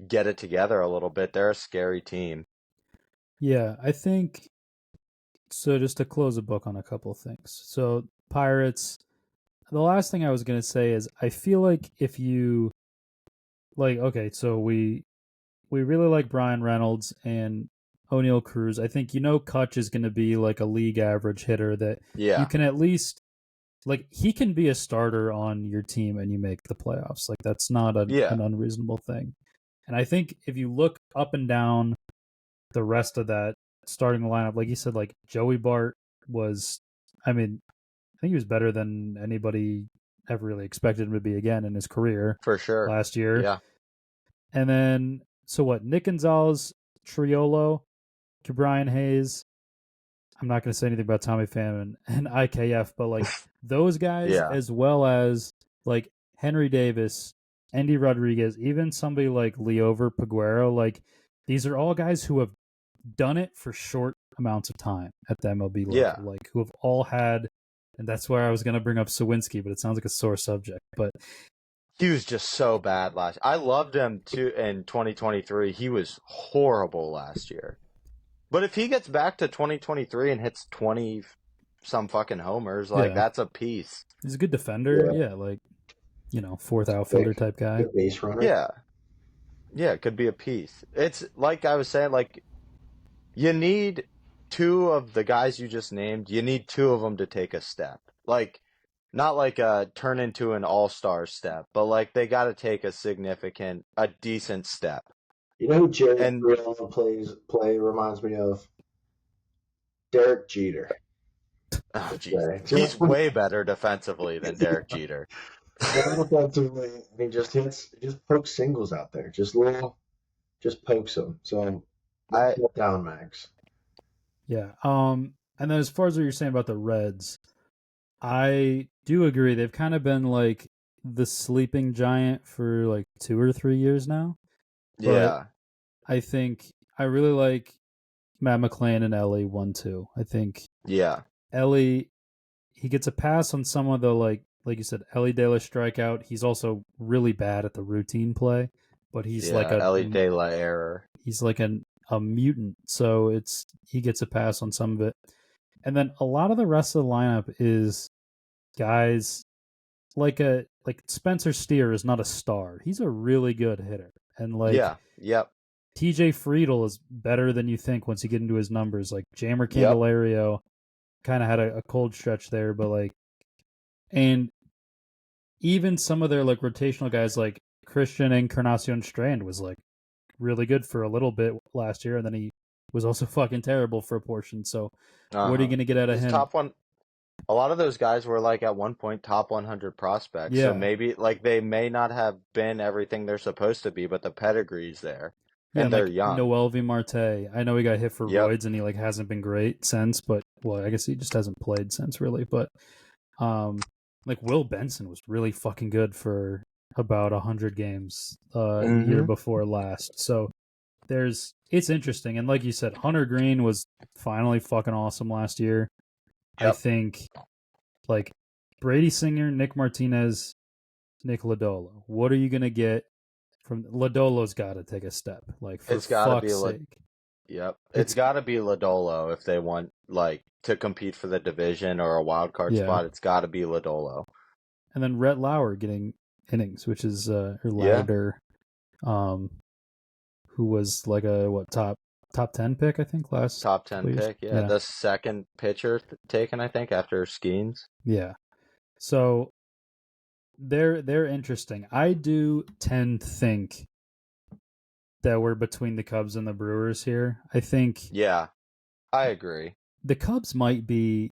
get it together a little bit, they're a scary team. Yeah, I think so. Just to close the book on a couple of things. So Pirates, the last thing I was going to say is I feel like if you like, okay, so we really like Brian Reynolds and O'Neal Cruz. I think Kutch is going to be like a league average hitter that you can at least like he can be a starter on your team and you make the playoffs. Like that's not an unreasonable thing. And I think if you look up and down the rest of that starting lineup, like you said, like Joey Bart was, I think he was better than anybody ever really expected him to be again in his career. For sure. Last year. Yeah. And then, so what? Nick Gonzalez, Triolo, Brian Hayes. I'm not going to say anything about Tommy Pham and IKF, but like those guys, as well as like Henry Davis, Andy Rodriguez, even somebody like Liover Peguero, like these are all guys who have done it for short amounts of time at the MLB level, like who have all had, and that's where I was going to bring up Sawinski, but it sounds like a sore subject. But He was just so bad last. I loved him too in 2023. He was horrible last year. But if he gets back to 2023 and hits 20 some fucking homers, like Yeah. that's a piece. He's a good defender. Yeah. Yeah, like, fourth outfielder type guy. Good base runner. Yeah. Yeah, it could be a piece. It's like I was saying, like, you need two of the guys you just named, you need two of them to take a step. Like, not like a turn into an all-star step, but like they got to take a decent step. You know who Jerry And- play reminds me of? Derek Jeter. Oh, Okay. jeez. He's way better defensively than Derek Jeter. Offensively, and he just pokes singles out there, just pokes them. So down, Max. Yeah. And then as far as what you're saying about the Reds, I do agree. They've kind of been like the sleeping giant for like 2 or 3 years now. But Yeah. I think I really like Matt McClain and Ellie 1-2. I think Yeah. Ellie, he gets a pass on some of the like you said, Ellie De La strikeout. He's also really bad at the routine play, but he's like a Ellie De La error. He's like a mutant, so he gets a pass on some of it. And then a lot of the rest of the lineup is guys like Spencer Steer is not a star. He's a really good hitter. And like Yep. TJ Friedel is better than you think once you get into his numbers. Like Jammer Candelario kind of had a cold stretch there, but like, and even some of their like rotational guys like Christian Encarnacion Strand was like really good for a little bit last year, and then he was also fucking terrible for a portion. So what are you going to get out of him? Top one. A lot of those guys were like at one point top 100 prospects. Yeah. So maybe like they may not have been everything they're supposed to be, but the pedigree's there. Yeah, and they're like young. Noel V. Marte. I know he got hit for roids and he like hasn't been great since, but well, I guess he just hasn't played since really. But like Will Benson was really fucking good for about 100 games year before last. So it's interesting. And like you said, Hunter Green was finally fucking awesome last year. I think like Brady Singer, Nick Martinez, Nick Lodolo. What are you gonna get from Lodolo's? Got to take a step. Like for fuck's sake. It's got to be Lodolo if they want like to compete for the division or a wild card spot. It's got to be Lodolo. And then Rhett Lauer getting innings, which is Lauder, who was like a top 10 pick, I think, last top 10 pick. Yeah, the second pitcher taken, I think, after Skeens. Yeah, so they're interesting. I do tend to think that we're between the Cubs and the Brewers here. I think. Yeah, I agree. The Cubs might be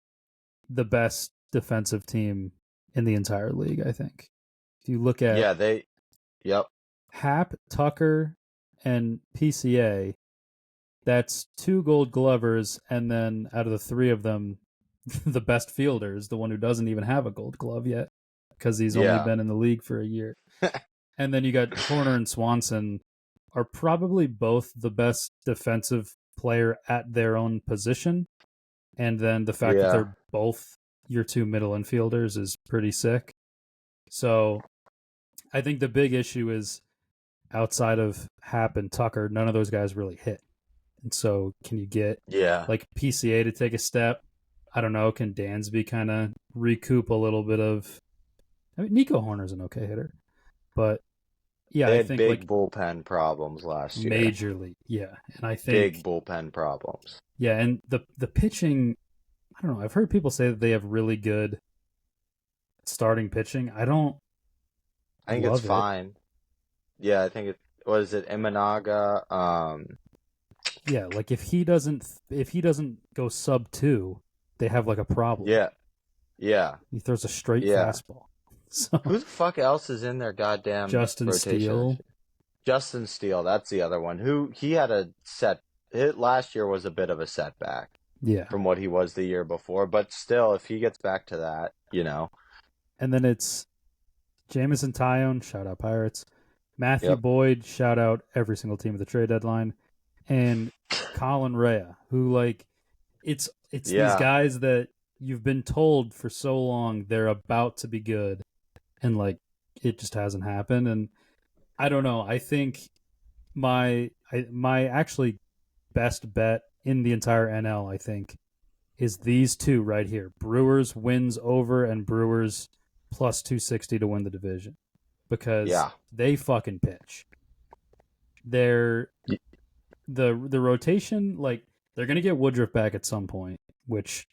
the best defensive team in the entire league. I think. If you look at Hap, Tucker, and PCA. That's 2 Gold Glovers, and then out of the 3 of them, the best fielder is the one who doesn't even have a Gold Glove yet, because he's only been in the league for a year. And then you got Horner and Swanson are probably both the best defensive player at their own position, and then the fact that they're both your 2 middle infielders is pretty sick. So I think the big issue is outside of Hap and Tucker, none of those guys really hit. And so can you get like PCA to take a step? I don't know. Can Dansby kind of recoup a little bit of... I mean, Nico Horner's an okay hitter. But yeah, they I had think big like bullpen problems last year. Majorly, yeah. And I think... Big bullpen problems. Yeah, and the pitching... I don't know. I've heard people say that they have really good starting pitching. I think it's fine. Yeah, I think it... Was it Imanaga? Yeah, like if he doesn't go sub 2, they have like a problem. Yeah. He throws a straight fastball. So who the fuck else is in their goddamn Justin rotation? Steele. Justin Steele, that's the other one. Who he had last year was a bit of a setback. Yeah. From what he was the year before, but still, if he gets back to that, And then it's Jameson Taillon, shout out Pirates. Matthew Boyd, shout out every single team at the trade deadline. And Colin Rea, who like it's these guys that you've been told for so long they're about to be good, and like it just hasn't happened. And I don't know. I think my actually best bet in the entire NL, I think, is these two right here: Brewers wins over and Brewers plus 260 to win the division, because they fucking pitch. They're the rotation, like, they're gonna get Woodruff back at some point, which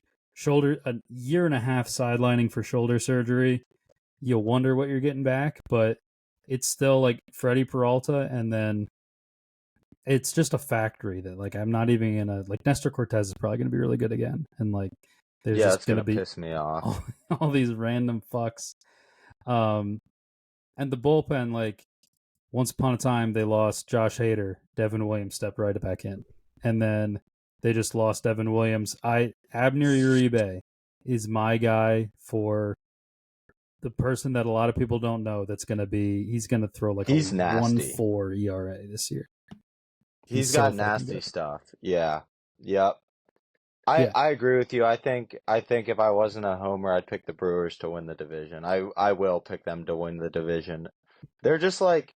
a year and a half sidelining for shoulder surgery, you'll wonder what you're getting back, but it's still like Freddie Peralta, and then it's just a factory that, like, I'm not even gonna, like, Nestor Cortez is probably gonna be really good again, and like there's just gonna be piss me off. all these random fucks. And the bullpen, like, once upon a time they lost Josh Hader, Devin Williams stepped right back in, and then they just lost Devin Williams. Abner Uribe is my guy for the person that a lot of people don't know. He's gonna throw like he's a nasty. 1.4 ERA this year. He's got nasty stuff. Yeah. Yep. I agree with you. I think if I wasn't a homer, I'd pick the Brewers to win the division. I will pick them to win the division. They're just like,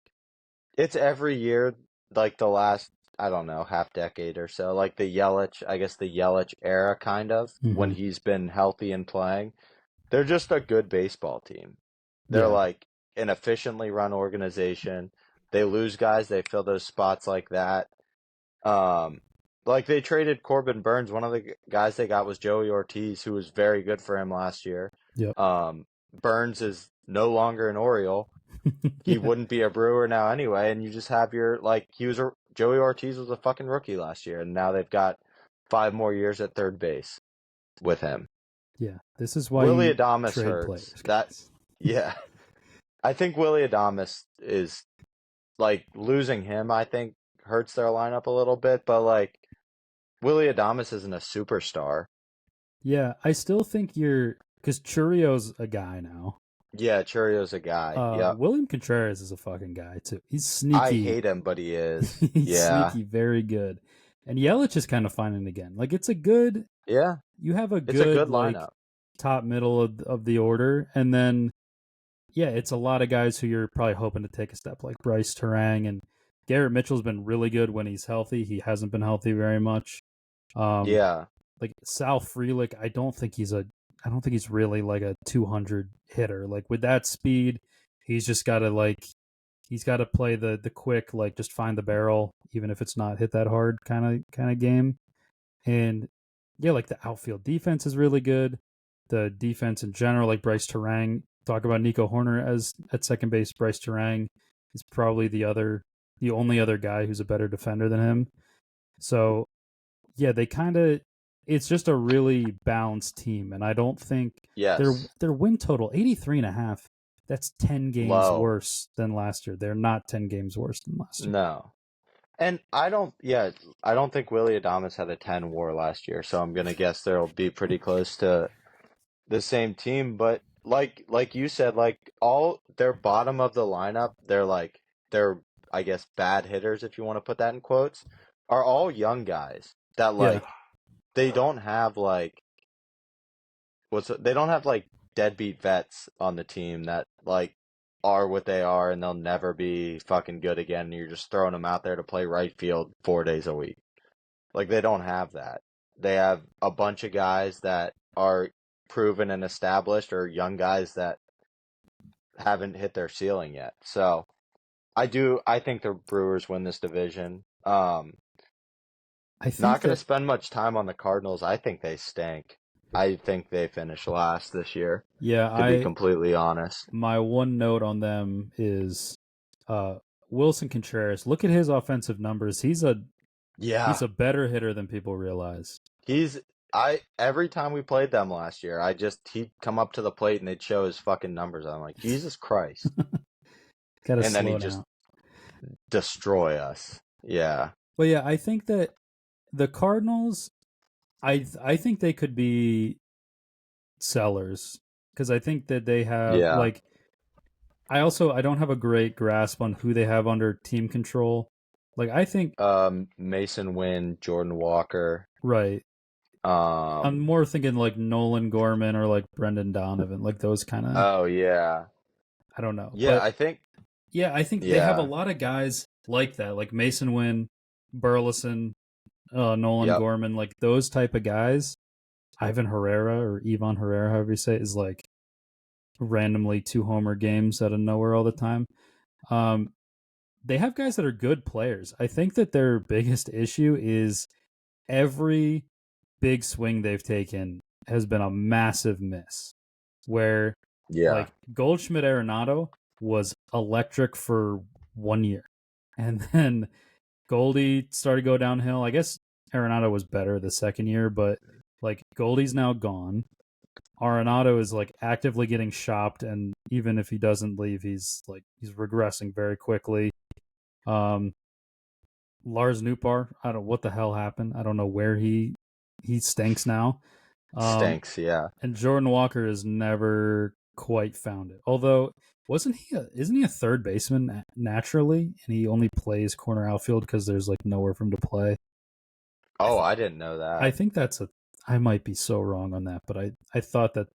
it's every year, like the last, I don't know, half decade or so, like the Yelich era, kind of, when he's been healthy and playing. They're just a good baseball team. They're like an efficiently run organization. They lose guys, they fill those spots like that. Like, they traded Corbin Burns. One of the guys they got was Joey Ortiz, who was very good for him last year. Yep. Burns is no longer an Oriole. He wouldn't be a Brewer now anyway, and you just have Joey Ortiz was a fucking rookie last year, and now they've got 5 more years at third base with him. Yeah, this is why Willy you Adames trade hurts. players. Yeah. I think Willy Adames is, like, losing him, I think, hurts their lineup a little bit, but, like, Willy Adames isn't a superstar. Yeah, I still think because Churio's a guy now. Yeah, Churio's a guy. Yeah. William Contreras is a fucking guy too. He's sneaky. I hate him, but he is. He's sneaky, very good. And Yelich is kind of finding again. Like, it's a good. Yeah. You have a good lineup. Like, top middle of the order, and then it's a lot of guys who you're probably hoping to take a step, like Bryce Terang, and Garrett Mitchell's been really good when he's healthy. He hasn't been healthy very much. Like Sal Frelick, I don't think he's really like a 200 hitter. Like, with that speed, he's just got to play the quick, like, just find the barrel, even if it's not hit that hard kind of game. And like, the outfield defense is really good. The defense in general, like Bryce Terang, talk about Nico Horner as at second base. Bryce Terang is probably the only other guy who's a better defender than him. So it's just a really balanced team, and I don't think their win total 83.5. That's 10 games worse than last year. They're not 10 games worse than last year. No. And I don't think Willy Adames had a 10 WAR last year, so I'm gonna guess they'll be pretty close to the same team. But like you said, like, all their bottom of the lineup, they're I guess bad hitters, if you want to put that in quotes, are all young guys that they don't have like deadbeat vets on the team that like are what they are, and they'll never be fucking good again, and you're just throwing them out there to play right field 4 days a week. Like, they don't have that. They have a bunch of guys that are proven and established, or young guys that haven't hit their ceiling yet. So I think the Brewers win this division. Not going to spend much time on the Cardinals. I think they stink. I think they finish last this year. Yeah, to be completely honest. My one note on them is Wilson Contreras. Look at his offensive numbers. He's a better hitter than people realize. Every time we played them last year, he'd come up to the plate and they'd show his fucking numbers. I'm like, Jesus Christ. And then he'd just destroy us. Yeah. But yeah, I think that the Cardinals, I think they could be sellers, because I think that they have I don't have a great grasp on who they have under team control. Like, I think Mason Wynn, Jordan Walker. Right. I'm more thinking like Nolan Gorman or like Brendan Donovan, like those kind of. Oh yeah. I don't know. Yeah, But I think. I think they have a Yeah. lot of guys like that, like Mason Wynn, Burleson, Nolan Yep. Gorman, like those type of guys. Ivan Herrera or Ivan Herrera, however you say it, is like randomly 2-homer games out of nowhere all the time. They have guys that are good players. I think that their biggest issue is every big swing they've taken has been a massive miss. Where Yeah. like Goldschmidt Arenado was electric for 1 year, and then Goldie started to go downhill. I guess Arenado was better the second year, but like Goldie's now gone. Arenado is like actively getting shopped, and even if he doesn't leave, he's regressing very quickly. Lars Nootbaar, I don't know what the hell happened. I don't know where he stinks now. Stinks, yeah. And Jordan Walker has never quite found it. Although isn't he a third baseman naturally, and he only plays corner outfield because there's like nowhere for him to play? Oh, I didn't know that. I think I might be so wrong on that, but I thought that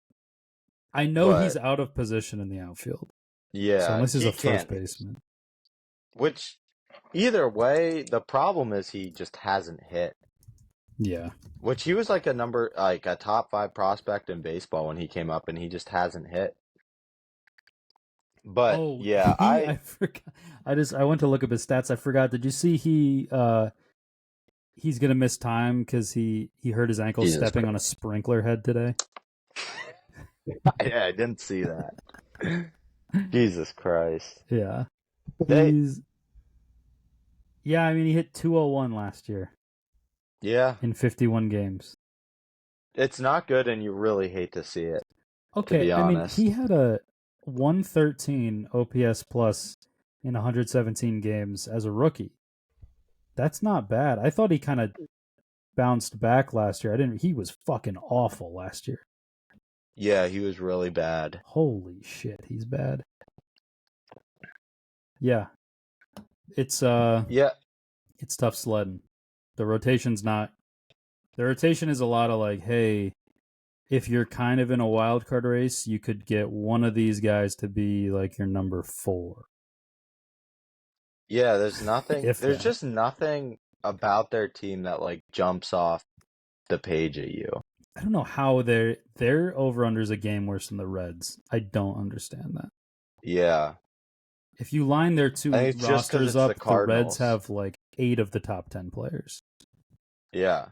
I know he's out of position in the outfield. Yeah, so unless he's he a first baseman. Which, either way, the problem is he just hasn't hit. Yeah. Which he was like a top 5 prospect in baseball when he came up, and he just hasn't hit. But I forgot. I went to look up his stats. I forgot. Did you see he's gonna miss time because he hurt his ankle stepping on a sprinkler head today? Yeah, I didn't see that. Jesus Christ. Yeah. I mean, he hit 201 last year. Yeah. In 51 games. It's not good, and you really hate to see it. Okay, to be honest. I mean, he had a 113 OPS plus in 117 games as a rookie. That's not bad. I thought he kind of bounced back last year. He was fucking awful last year. Yeah, he was really bad. Holy shit, he's bad. Yeah. It's it's tough sledding. The rotation is a lot of like, hey, if you're kind of in a wild card race, you could get one of these guys to be like your number 4. Yeah, there's just nothing about their team that like jumps off the page at you. I don't know how their over-under is a game worse than the Reds. I don't understand that. Yeah. If you line their two rosters up, the Reds have like 8 of the top 10 players. Yeah.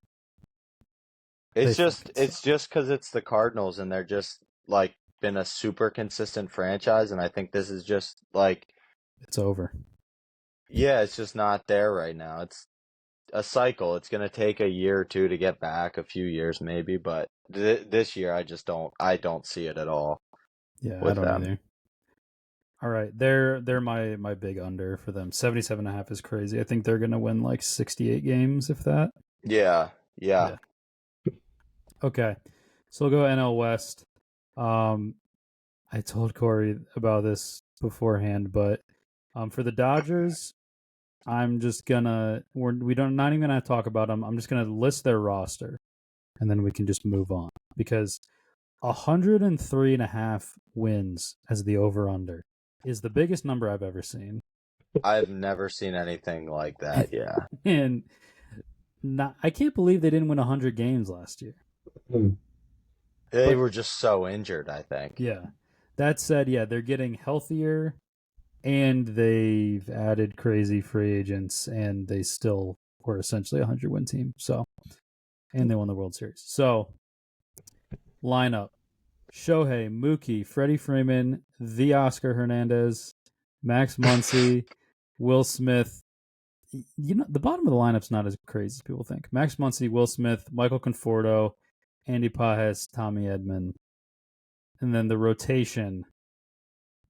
It's just because it's the Cardinals, and they're just like been a super consistent franchise, and I think this is just like it's over. Yeah, it's just not there right now. It's a cycle. It's going to take a year or two to get back, a few years maybe, but this year I don't see it at all. Yeah, I don't either. All right, they're my big under for them. 77.5 is crazy. I think they're going to win like 68 games, if that. Yeah. Okay, so we'll go NL West. I told Corey about this beforehand, but for the Dodgers, I'm just gonna not even gonna talk about them. I'm just gonna list their roster, and then we can just move on, because 103.5 wins as the over/under is the biggest number I've ever seen. I've never seen anything like that. Yeah, and I can't believe they didn't win 100 games last year. They were just so injured, I think. Yeah. That said, they're getting healthier, and they've added crazy free agents, and they still were essentially a 100-win team. So, and they won the World Series. So, lineup: Shohei, Mookie, Freddie Freeman, the Oscar Hernandez, Max Muncy, Will Smith. You know, the bottom of the lineup's not as crazy as people think. Max Muncy, Will Smith, Michael Conforto, Andy Pages, Tommy Edman. And then the rotation: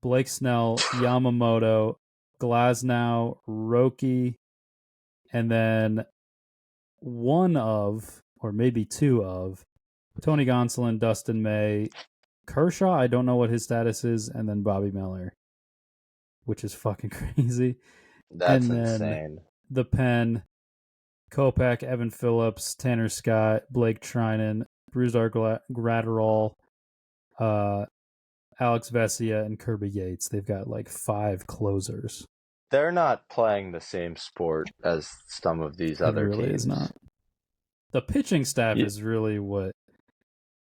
Blake Snell, Yamamoto, Glasnow, Roki, and then one of, or maybe two of, Tony Gonsolin, Dustin May, Kershaw, I don't know what his status is, and then Bobby Miller, which is fucking crazy. That's insane. The pen: Kopech, Evan Phillips, Tanner Scott, Blake Trinan, Brusdar Gratterall, Alex Vesia and Kirby Yates. They've got like 5 closers. They're not playing the same sport as some of these It other really teams. is not. The pitching staff Ye- is really what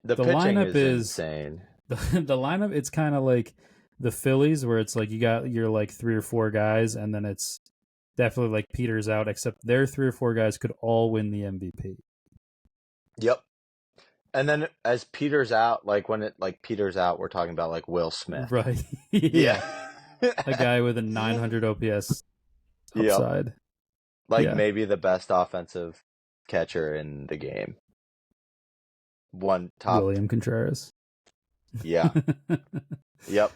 The the pitching lineup is. insane. The lineup, it's kind of like the Phillies, where it's like you got your like 3 or 4 guys, and then it's definitely like Peters out, except their 3 or 4 guys could all win the MVP. Yep. And then as Peters out, like when it like Peters out, we're talking about like Will Smith. Right. Yeah. A guy with a 900 OPS Yep. upside. Like Yeah. maybe the best offensive catcher in the game. One top. William Contreras. Yeah. Yep.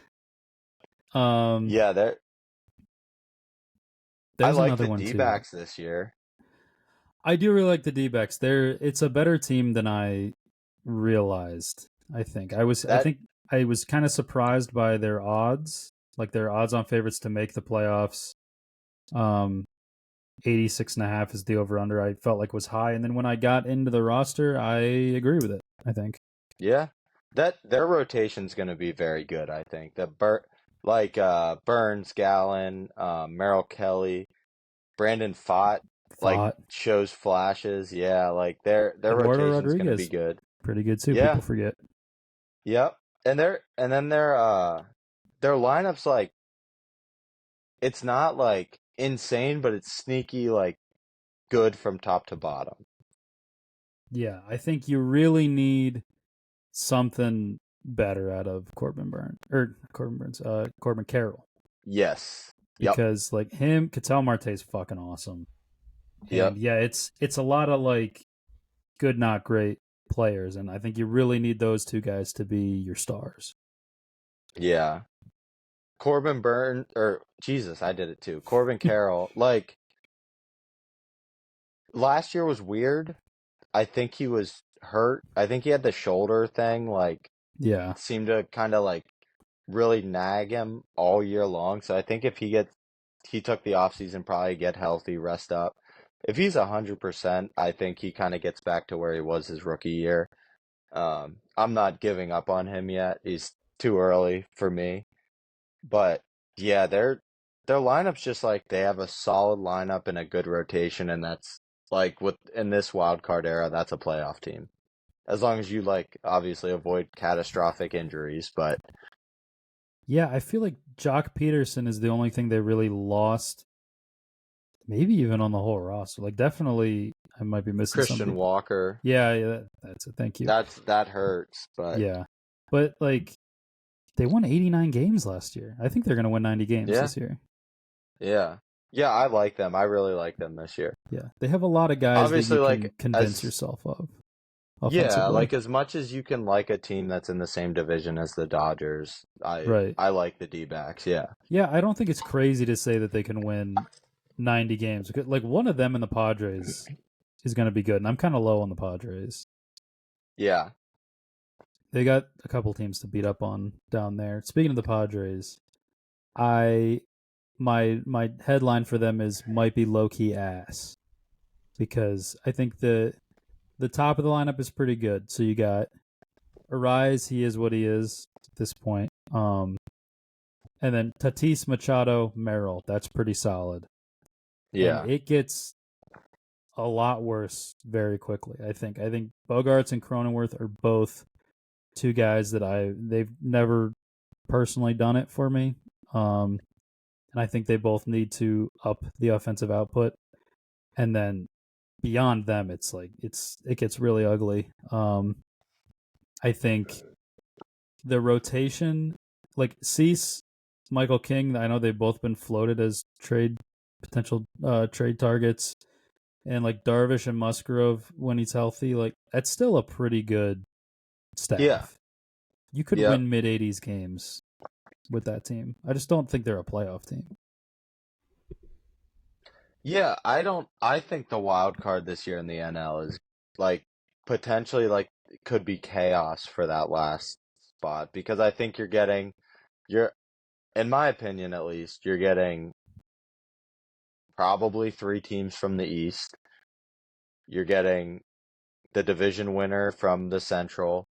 Yeah, I there's like another the one too. D-backs this year. I do really like the D-backs. It's a better team than I realized. I think I was kind of surprised by their odds, like their odds on favorites to make the playoffs. 86.5 is the over/under. I felt like was high, and then when I got into the roster, I agree with it. I think. Yeah. Their rotation's going to be very good, I think. Burns, Gallen, Merrill Kelly, Brandon Pfaadt, like shows flashes. Yeah, like their rotation's going to be good. Pretty good too. Yeah. People forget. Yep. And their lineup's like, it's not like insane, but it's sneaky, like good from top to bottom. Yeah, I think you really need something better out of Corbin Carroll. Yes. Yep. Because like him, Ketel Marte's fucking awesome. Yep. And yeah, it's a lot of like good, not great players, and I think you really need those 2 guys to be your stars. Yeah. Corbin Carroll, like last year was weird. I think he was hurt. I think he had the shoulder thing, like seemed to kind of like really nag him all year long. So I think if he took the offseason, probably get healthy, rest up. If he's 100%, I think he kind of gets back to where he was his rookie year. I'm not giving up on him yet. He's too early for me. But yeah, their lineup's just like they have a solid lineup and a good rotation, and that's like in this wild card era, that's a playoff team. As long as you like obviously avoid catastrophic injuries, but yeah, I feel like Jock Peterson is the only thing they really lost. Maybe even on the whole roster. Like definitely I might be missing Christian something. Walker. Yeah, that's it. Thank you. That hurts, but yeah. But like they won 89 games last year. I think they're going to win 90 games this year. Yeah. Yeah, I like them. I really like them this year. Yeah. They have a lot of guys obviously, that you can convince yourself of. Yeah, like as much as you can like a team that's in the same division as the Dodgers, I like the D-backs, yeah. Yeah, I don't think it's crazy to say that they can win 90 games. Like one of them in the Padres is going to be good, and I'm kind of low on the Padres. Yeah. They got a couple teams to beat up on down there. Speaking of the Padres, my headline for them is might be low-key ass, because I think the top of the lineup is pretty good. So you got Arise, he is what he is at this point. And then Tatis, Machado, Merrill, that's pretty solid. Yeah. And it gets a lot worse very quickly, I think. I think Bogarts and Cronenworth are both 2 guys that they've never personally done it for me. And I think they both need to up the offensive output. And then beyond them, it's like it gets really ugly. I think the rotation, like Cease, Michael King, I know they've both been floated as potential trade targets, and like Darvish and Musgrove when he's healthy, like that's still a pretty good staff. Yeah. You could win mid-80s games with that team. I just don't think they're a playoff team. Yeah, I think the wild card this year in the NL is like potentially like could be chaos for that last spot, because I think you're in my opinion at least, you're getting probably 3 teams from the East. You're getting the division winner from the Central,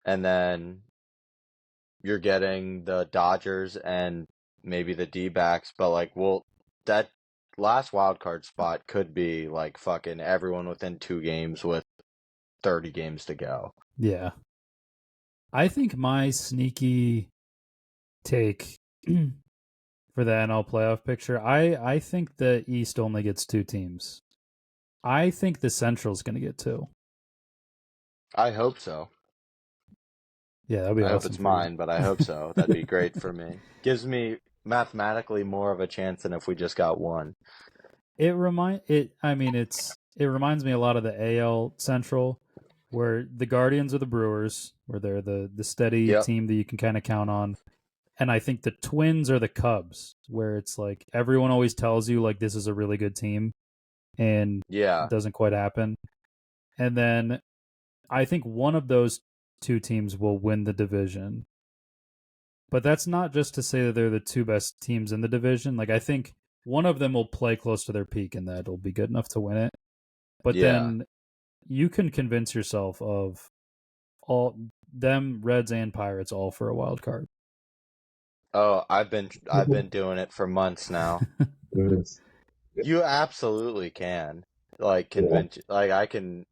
and then you're getting the Dodgers and maybe the D-backs, but like, that last wild card spot could be like fucking everyone within 2 games with 30 games to go. Yeah. I think my sneaky take for the NL playoff picture, I think the East only gets 2 teams. I think the Central's going to get 2. I hope so. Yeah, that'd be I awesome. hope it's mine, but I hope so. That'd be great for me. Gives me mathematically more of a chance than if we just got 1. It reminds me a lot of the AL Central, where the Guardians are the Brewers, where they're the steady Yep. team that you can kind of count on. And I think the Twins are the Cubs, where it's like everyone always tells you like this is a really good team, and Yeah. it doesn't quite happen. And then I think one of those 2 teams will win the division. But that's not just to say that they're the 2 best teams in the division. Like, I think one of them will play close to their peak and that'll be good enough to win it. But then you can convince yourself of all them, Reds and Pirates, all for a wild card. Oh, I've been doing it for months now. You absolutely can. Like convince like I can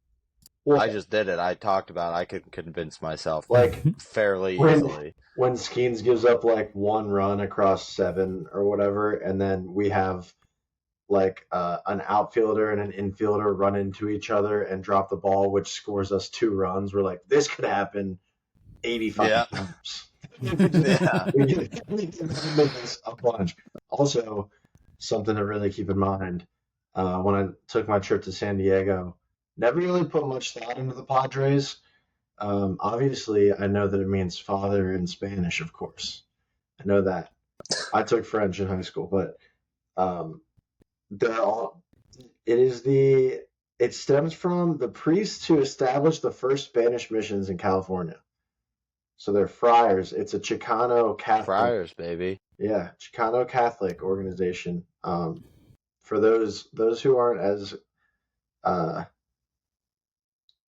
I just did it. I talked about I could convince myself Like fairly when- easily. when Skeens gives up like 1 run across 7 or whatever, and then we have like an outfielder and an infielder run into each other and drop the ball, which scores us 2 runs. We're like, this could happen 85 times. Yeah. We did this a bunch. Also, something to really keep in mind when I took my trip to San Diego, never really put much thought into the Padres. Obviously, I know that it means father in Spanish, of course. I know that. I took French in high school, but it stems from the priests who established the first Spanish missions in California. So they're friars. It's a Chicano Catholic. Friars, baby. Yeah, Chicano Catholic organization. For those who aren't as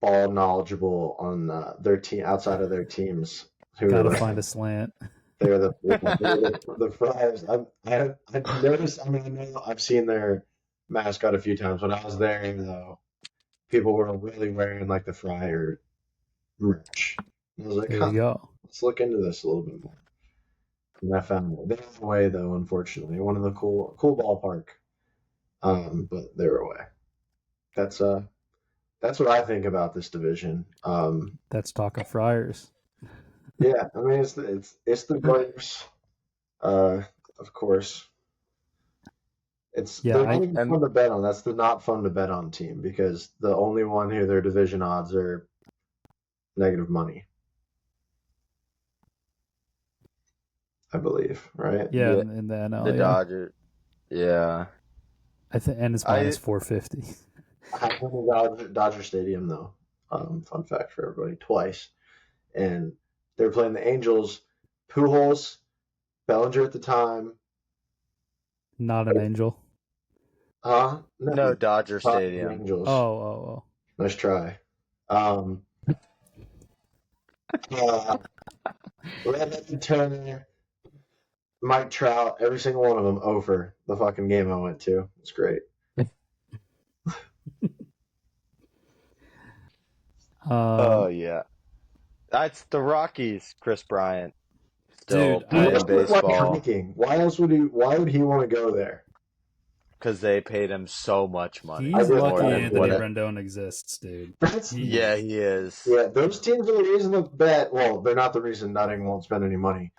ball knowledgeable on their team outside of their teams, who Gotta find a slant. they're the Friars. I noticed. I mean, I know I've seen their mascot a few times. When I was there, though, people were really wearing like the Friar merch. I was like, There you go. let's look into this a little bit more. And I found it. They were away though, unfortunately. One of the cool ballpark. But they were away. That's what I think about this division. That's talk of Friars. Yeah, I mean it's the Braves, of course. They're not even fun to bet on. That's the not fun to bet on team because the only one who their division odds are negative money. I believe, right? Yeah, in the NL. The Dodgers. Yeah. I think, and it's minus 450. I've been to Dodger Stadium though. Fun fact for everybody, twice, and they're playing the Angels. Pujols, Bellinger at the time. Not an Angel. No, Dodger Stadium. Angels. Oh. Nice try. Red Turner, Mike Trout, every single one of them over the fucking game I went to. It's great. Oh yeah, that's the Rockies. Chris Bryant still Dude, playing baseball Why else would he? Why would he want to go there? because they paid him so much money. He's more lucky than Anthony what- Rendon exists, dude. Yeah, he is. Yeah, those teams are the reason to bet. Well, they're not the reason Nutting won't spend any money,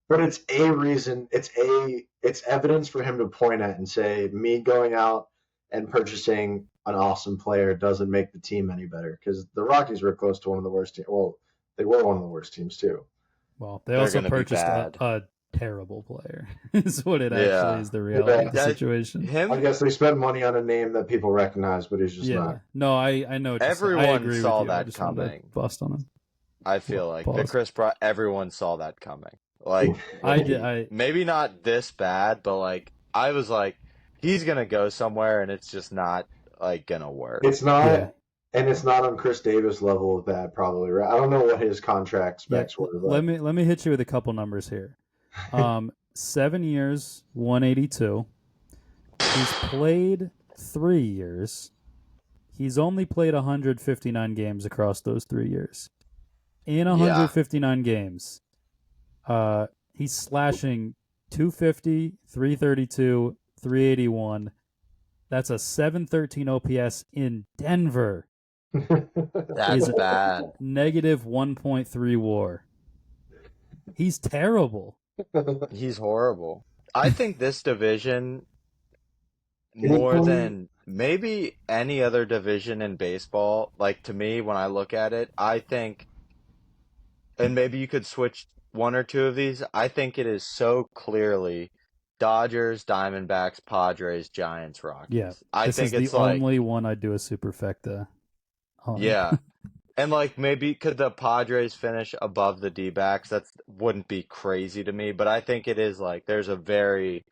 but it's a reason. It's evidence for him to point at and say, me going out and purchasing an awesome player doesn't make the team any better because the Rockies were close to one of the worst teams. Well, they were one of the worst teams too. Well, they They're also gonna be purchased bad. a terrible player. Is what it Yeah. actually is. The reality of the That- situation. I Him. guess they spent money on a name that people recognize, but he's just Yeah. not. No, I know. What you're saying. I Everyone agree saw with you. I that just wanted to coming. bust on him. I feel like the Pause. Chris Bryant. Everyone saw that coming. Like I did. maybe not this bad, but like I was like, he's gonna go somewhere, and it's just not like gonna work. It's not. Yeah. And it's not on Chris Davis level of bad, probably, right? I don't know what his contract Yeah, specs were, let but me hit you with a couple numbers here. 7 years, 182. He's played 3 years. He's only played 159 games across those 3 years. In Yeah. 159 games, he's slashing 250, 332, 381. That's a 713 OPS in Denver. That's bad. Negative 1.3 WAR. He's terrible. He's horrible. I think this division, Can you more tell me- than maybe any other division in baseball, like to me, when I look at it, I think, and maybe you could switch one or two of these, I think it is so clearly Dodgers, Diamondbacks, Padres, Giants, Rockies. Yeah, I this think is it's the like, only one I'd do a superfecta on. yeah. And like maybe could the Padres finish above the D-backs? That wouldn't be crazy to me, but I think it is like there's a very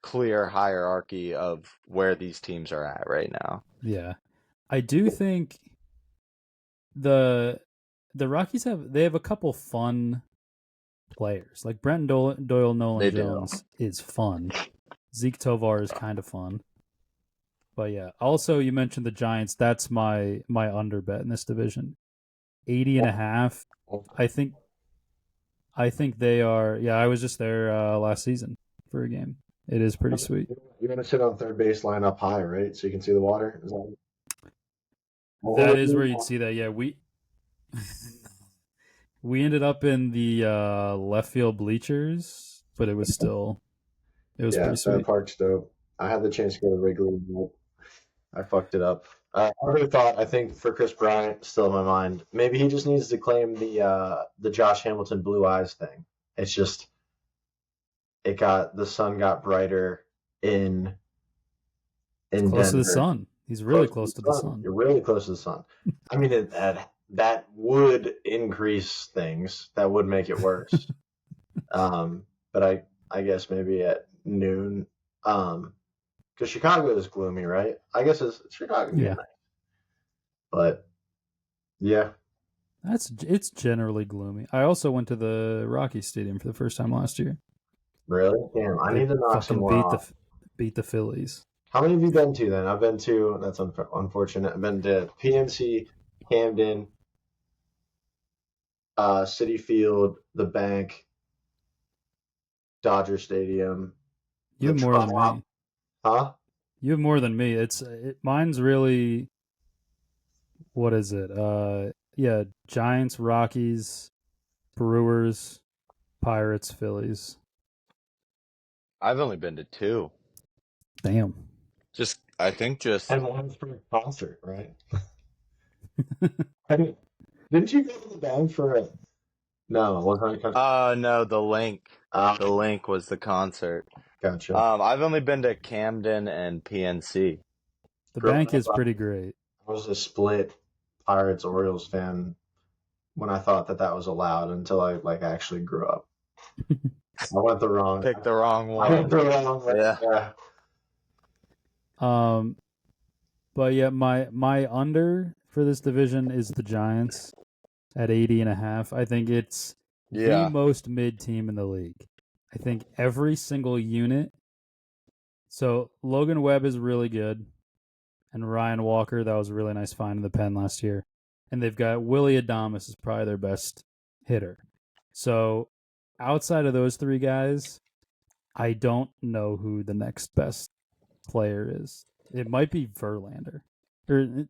clear hierarchy of where these teams are at right now. Yeah. I do think the Rockies have a couple fun players. Like Brenton Doyle Nolan They do. Jones is fun. Zeke Tovar is kind of fun. But yeah, also you mentioned the Giants. That's my under bet in this division. 80.5. I think they are. Yeah, I was just there last season for a game. It is pretty sweet. You're going to sit on third base line up high, right? So you can see the water? That is where you'd see that. Yeah, we ended up in the left field bleachers, but it was pretty that sweet. park's dope. I had the chance to go to Wrigley, but I fucked it up. Other thought, I think for Chris Bryant, still in my mind, maybe he just needs to claim the Josh Hamilton blue eyes thing. It's just the sun got brighter in Close Denver. to the sun. He's really close to the sun. You're really close to the sun. I mean, that would increase things. That would make it worse. But I guess maybe at noon. Because Chicago is gloomy, right? I guess it's Chicago. Yeah. Nice. But yeah, It's generally gloomy. I also went to the Rocky Stadium for the first time last year. really? Damn, I need to knock some more off. Beat the Phillies. How many have you been to then? I've been to, that's unfortunate. I've been to PNC, Camden, City Field, the Bank, Dodger Stadium. You have more than me. Huh? You have more than me. Mine's really, what is it? Yeah, Giants, Rockies, Brewers, Pirates, Phillies. I've only been to 2. Damn. And one's for a concert, right? Didn't you go to the Bank for a? No, it wasn't a concert. No, the Link. The Link was the concert. Gotcha. I've only been to Camden and PNC. The Bank is pretty great. I was a split Pirates Orioles fan when I thought that was allowed until I actually grew up. I went the wrong. Picked the wrong one. I went the wrong way. Yeah. But yeah, my under for this division is the Giants at 80.5. I think it's the most mid team in the league. I think every single unit. So Logan Webb is really good, and Ryan Walker, that was a really nice find in the pen last year. And they've got Willy Adames is probably their best hitter. So outside of those 3 guys, I don't know who the next best player is. It might be Verlander, or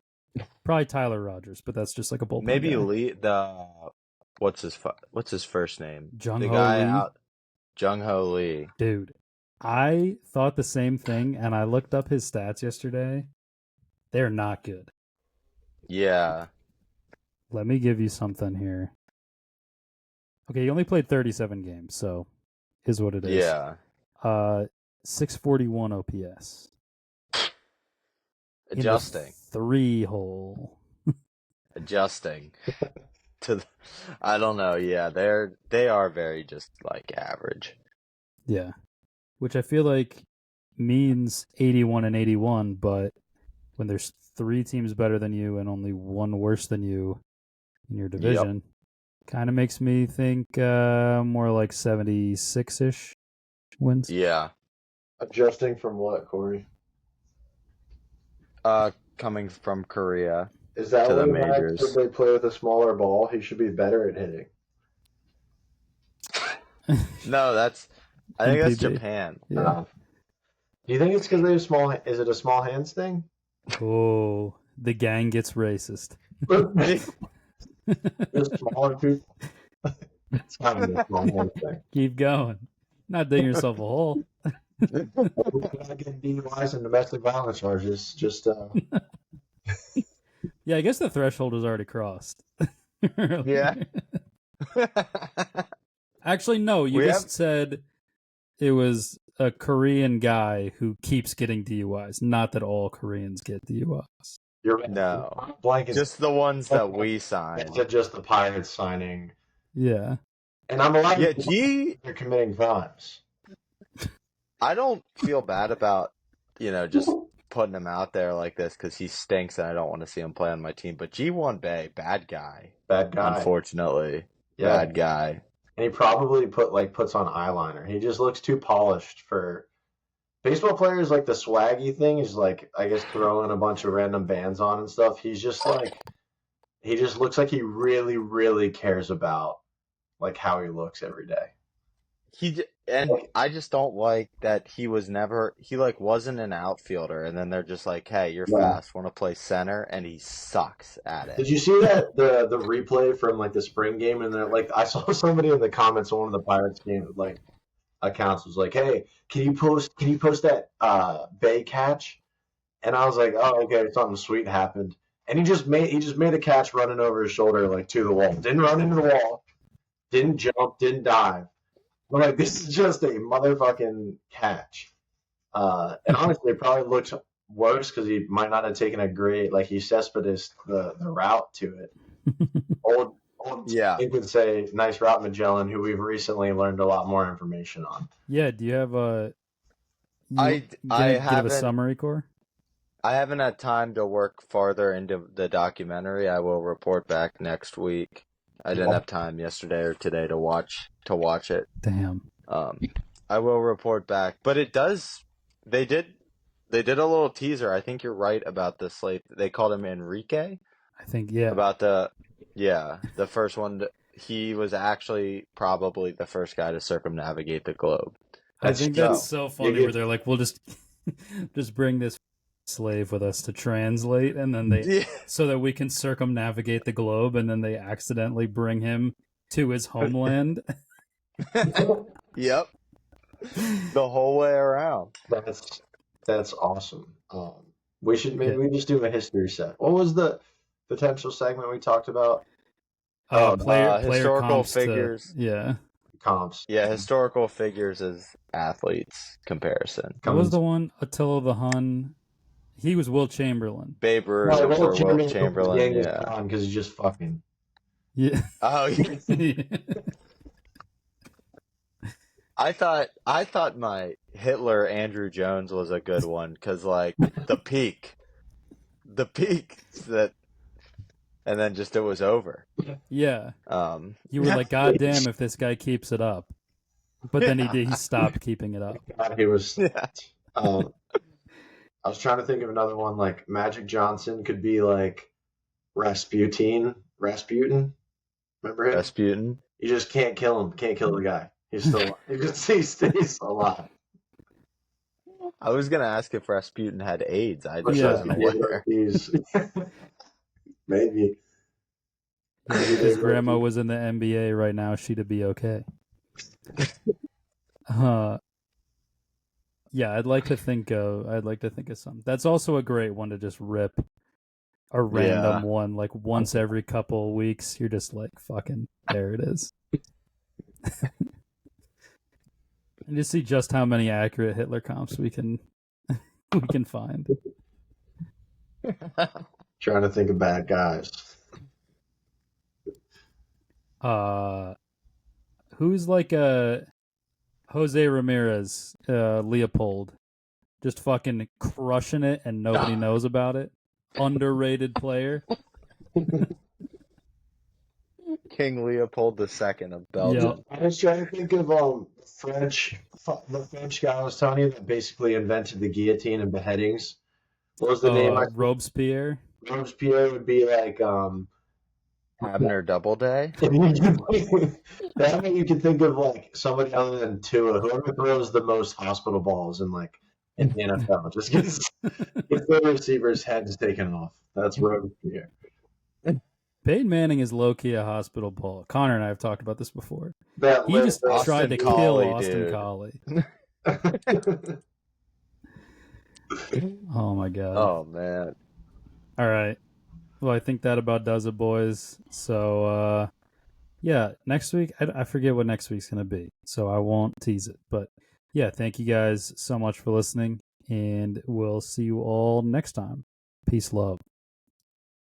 probably Tyler Rogers, but that's just like a bullpen Maybe guy. Lee. What's his first name? Jung The Ho guy Lee? out. Jung Ho Lee. Dude, I thought the same thing, and I looked up his stats yesterday. They're not good. Yeah. Let me give you something here. Okay, he only played 37 games, so is what it is. Yeah. 641 OPS. Adjusting. 3-hole. Adjusting. I don't know. Yeah, they are very just like average. Yeah. Which I feel like means 81 and 81, but when there's 3 teams better than you and only 1 worse than you in your division. Kind of makes me think more like 76-ish wins. Yeah. Adjusting from what, Corey? Coming from Korea. Is that To the what Max majors. said they play with a smaller ball? He should be better at hitting. No, I think that's MPB. Japan. Yeah. Do you think it's because they have small? Is it a small hands thing? Oh, the gang gets racist. Just smaller people. It's kind of a small hands thing. Keep going. Not digging yourself a hole. We're not getting DUIs and domestic violence charges. Just Yeah, I guess the threshold is already crossed. Yeah. Actually, no. You We just said it was a Korean guy who keeps getting DUIs. Not that all Koreans get DUIs. you're right. No. Blanket. Just the ones that we signed. It's just the Pirates signing, Yeah. and I'm allowed Yeah, to they're committing crimes. I don't feel bad about, just putting him out there like this because he stinks and I don't want to see him play on my team. But G1 Bay, bad guy. Bad guy. Unfortunately. Yeah. Bad guy. And he probably puts on eyeliner. He just looks too polished for baseball players. Like the swaggy thing is like, I guess, throwing a bunch of random bands on and stuff. He's just like, he just looks like he really, really cares about like how he looks every day. And I just don't like that he wasn't an outfielder and then they're just like, hey, you're Yeah. fast, want to play center, and he sucks at Did it. you see that the replay from like the spring game? And they're like, I saw somebody in the comments on one of the Pirates game like accounts was like, hey, can you post that Bay catch? And I was like, oh, okay, something sweet happened. And he just made a catch running over his shoulder like to the wall. Didn't run into the wall. Didn't jump. Didn't dive. I'm like, this is just a motherfucking catch. And honestly, it probably looks worse because he might not have taken a great, like he Cespedes the route to it. Old Yeah. Nick would say, nice route, Magellan, who we've recently learned a lot more information on. Yeah, do you have a... I give a haven't- summary, Core? I haven't had time to work farther into the documentary. I will report back next week. I didn't have time yesterday or today to watch it. Damn. I will report back, but it does. They did a little teaser. I think you're right about the slate. They called him Enrique. I think, yeah. About the first one. He was actually probably the first guy to circumnavigate the globe. I think that's so funny get- where they're like, we'll just bring this slave with us to translate, and then they so that we can circumnavigate the globe, and then they accidentally bring him to his homeland. Yep. The whole way around. That's awesome. We should maybe just do a history set. What was the potential segment we talked about? Player historical comps figures. Yeah. Comps. Yeah, historical figures as athletes comparison. What was the one? Attila the Hun. He was Will Chamberlain. Babe Ruth or Wilt Chamberlain. Yeah. Because he's just fucking. Yeah. Oh, yeah. I thought my Hitler Andrew Jones was a good one because like the peak that, and then just it was over. Yeah. Um, You were like, God damn, if this guy keeps it up. But then he stopped keeping it up. God, he was. yeah. I was trying to think of another one. Like Magic Johnson could be like Rasputin. Remember him? Rasputin. You just can't kill him. Can't kill the guy. He's still. he stays alive. I was gonna ask if Rasputin had AIDS. I just Yeah. wasn't aware. He's maybe. If his grandma was in the NBA right now, she'd be okay. Yeah, I'd like to think of some. That's also a great one to just rip a random one, like once every couple of weeks. You're just like, fucking, there it is. And just see just how many accurate Hitler comps we can find. Trying to think of bad guys. Who's like a Jose Ramirez, Leopold, just fucking crushing it and nobody knows about it? underrated player. King Leopold II of Belgium. Yep. I was trying to think of the French guy I was telling you that basically invented the guillotine and beheadings. What was the name? Robespierre. Robespierre would be like Abner Doubleday. that way you could think of like somebody other than Tua, whoever throws the most hospital balls in the NFL, just gets the receiver's heads taken off. That's Robespierre. Peyton Manning is low-key a hospital ball. Connor and I have talked about this before. That He just Austin tried to kill Collie, Austin dude. Collie. Oh my god. Oh man. All right. Well, I think that about does it, boys. So, yeah, next week, I forget what next week's going to be, so I won't tease it. But, yeah, thank you guys so much for listening, and we'll see you all next time. Peace, love.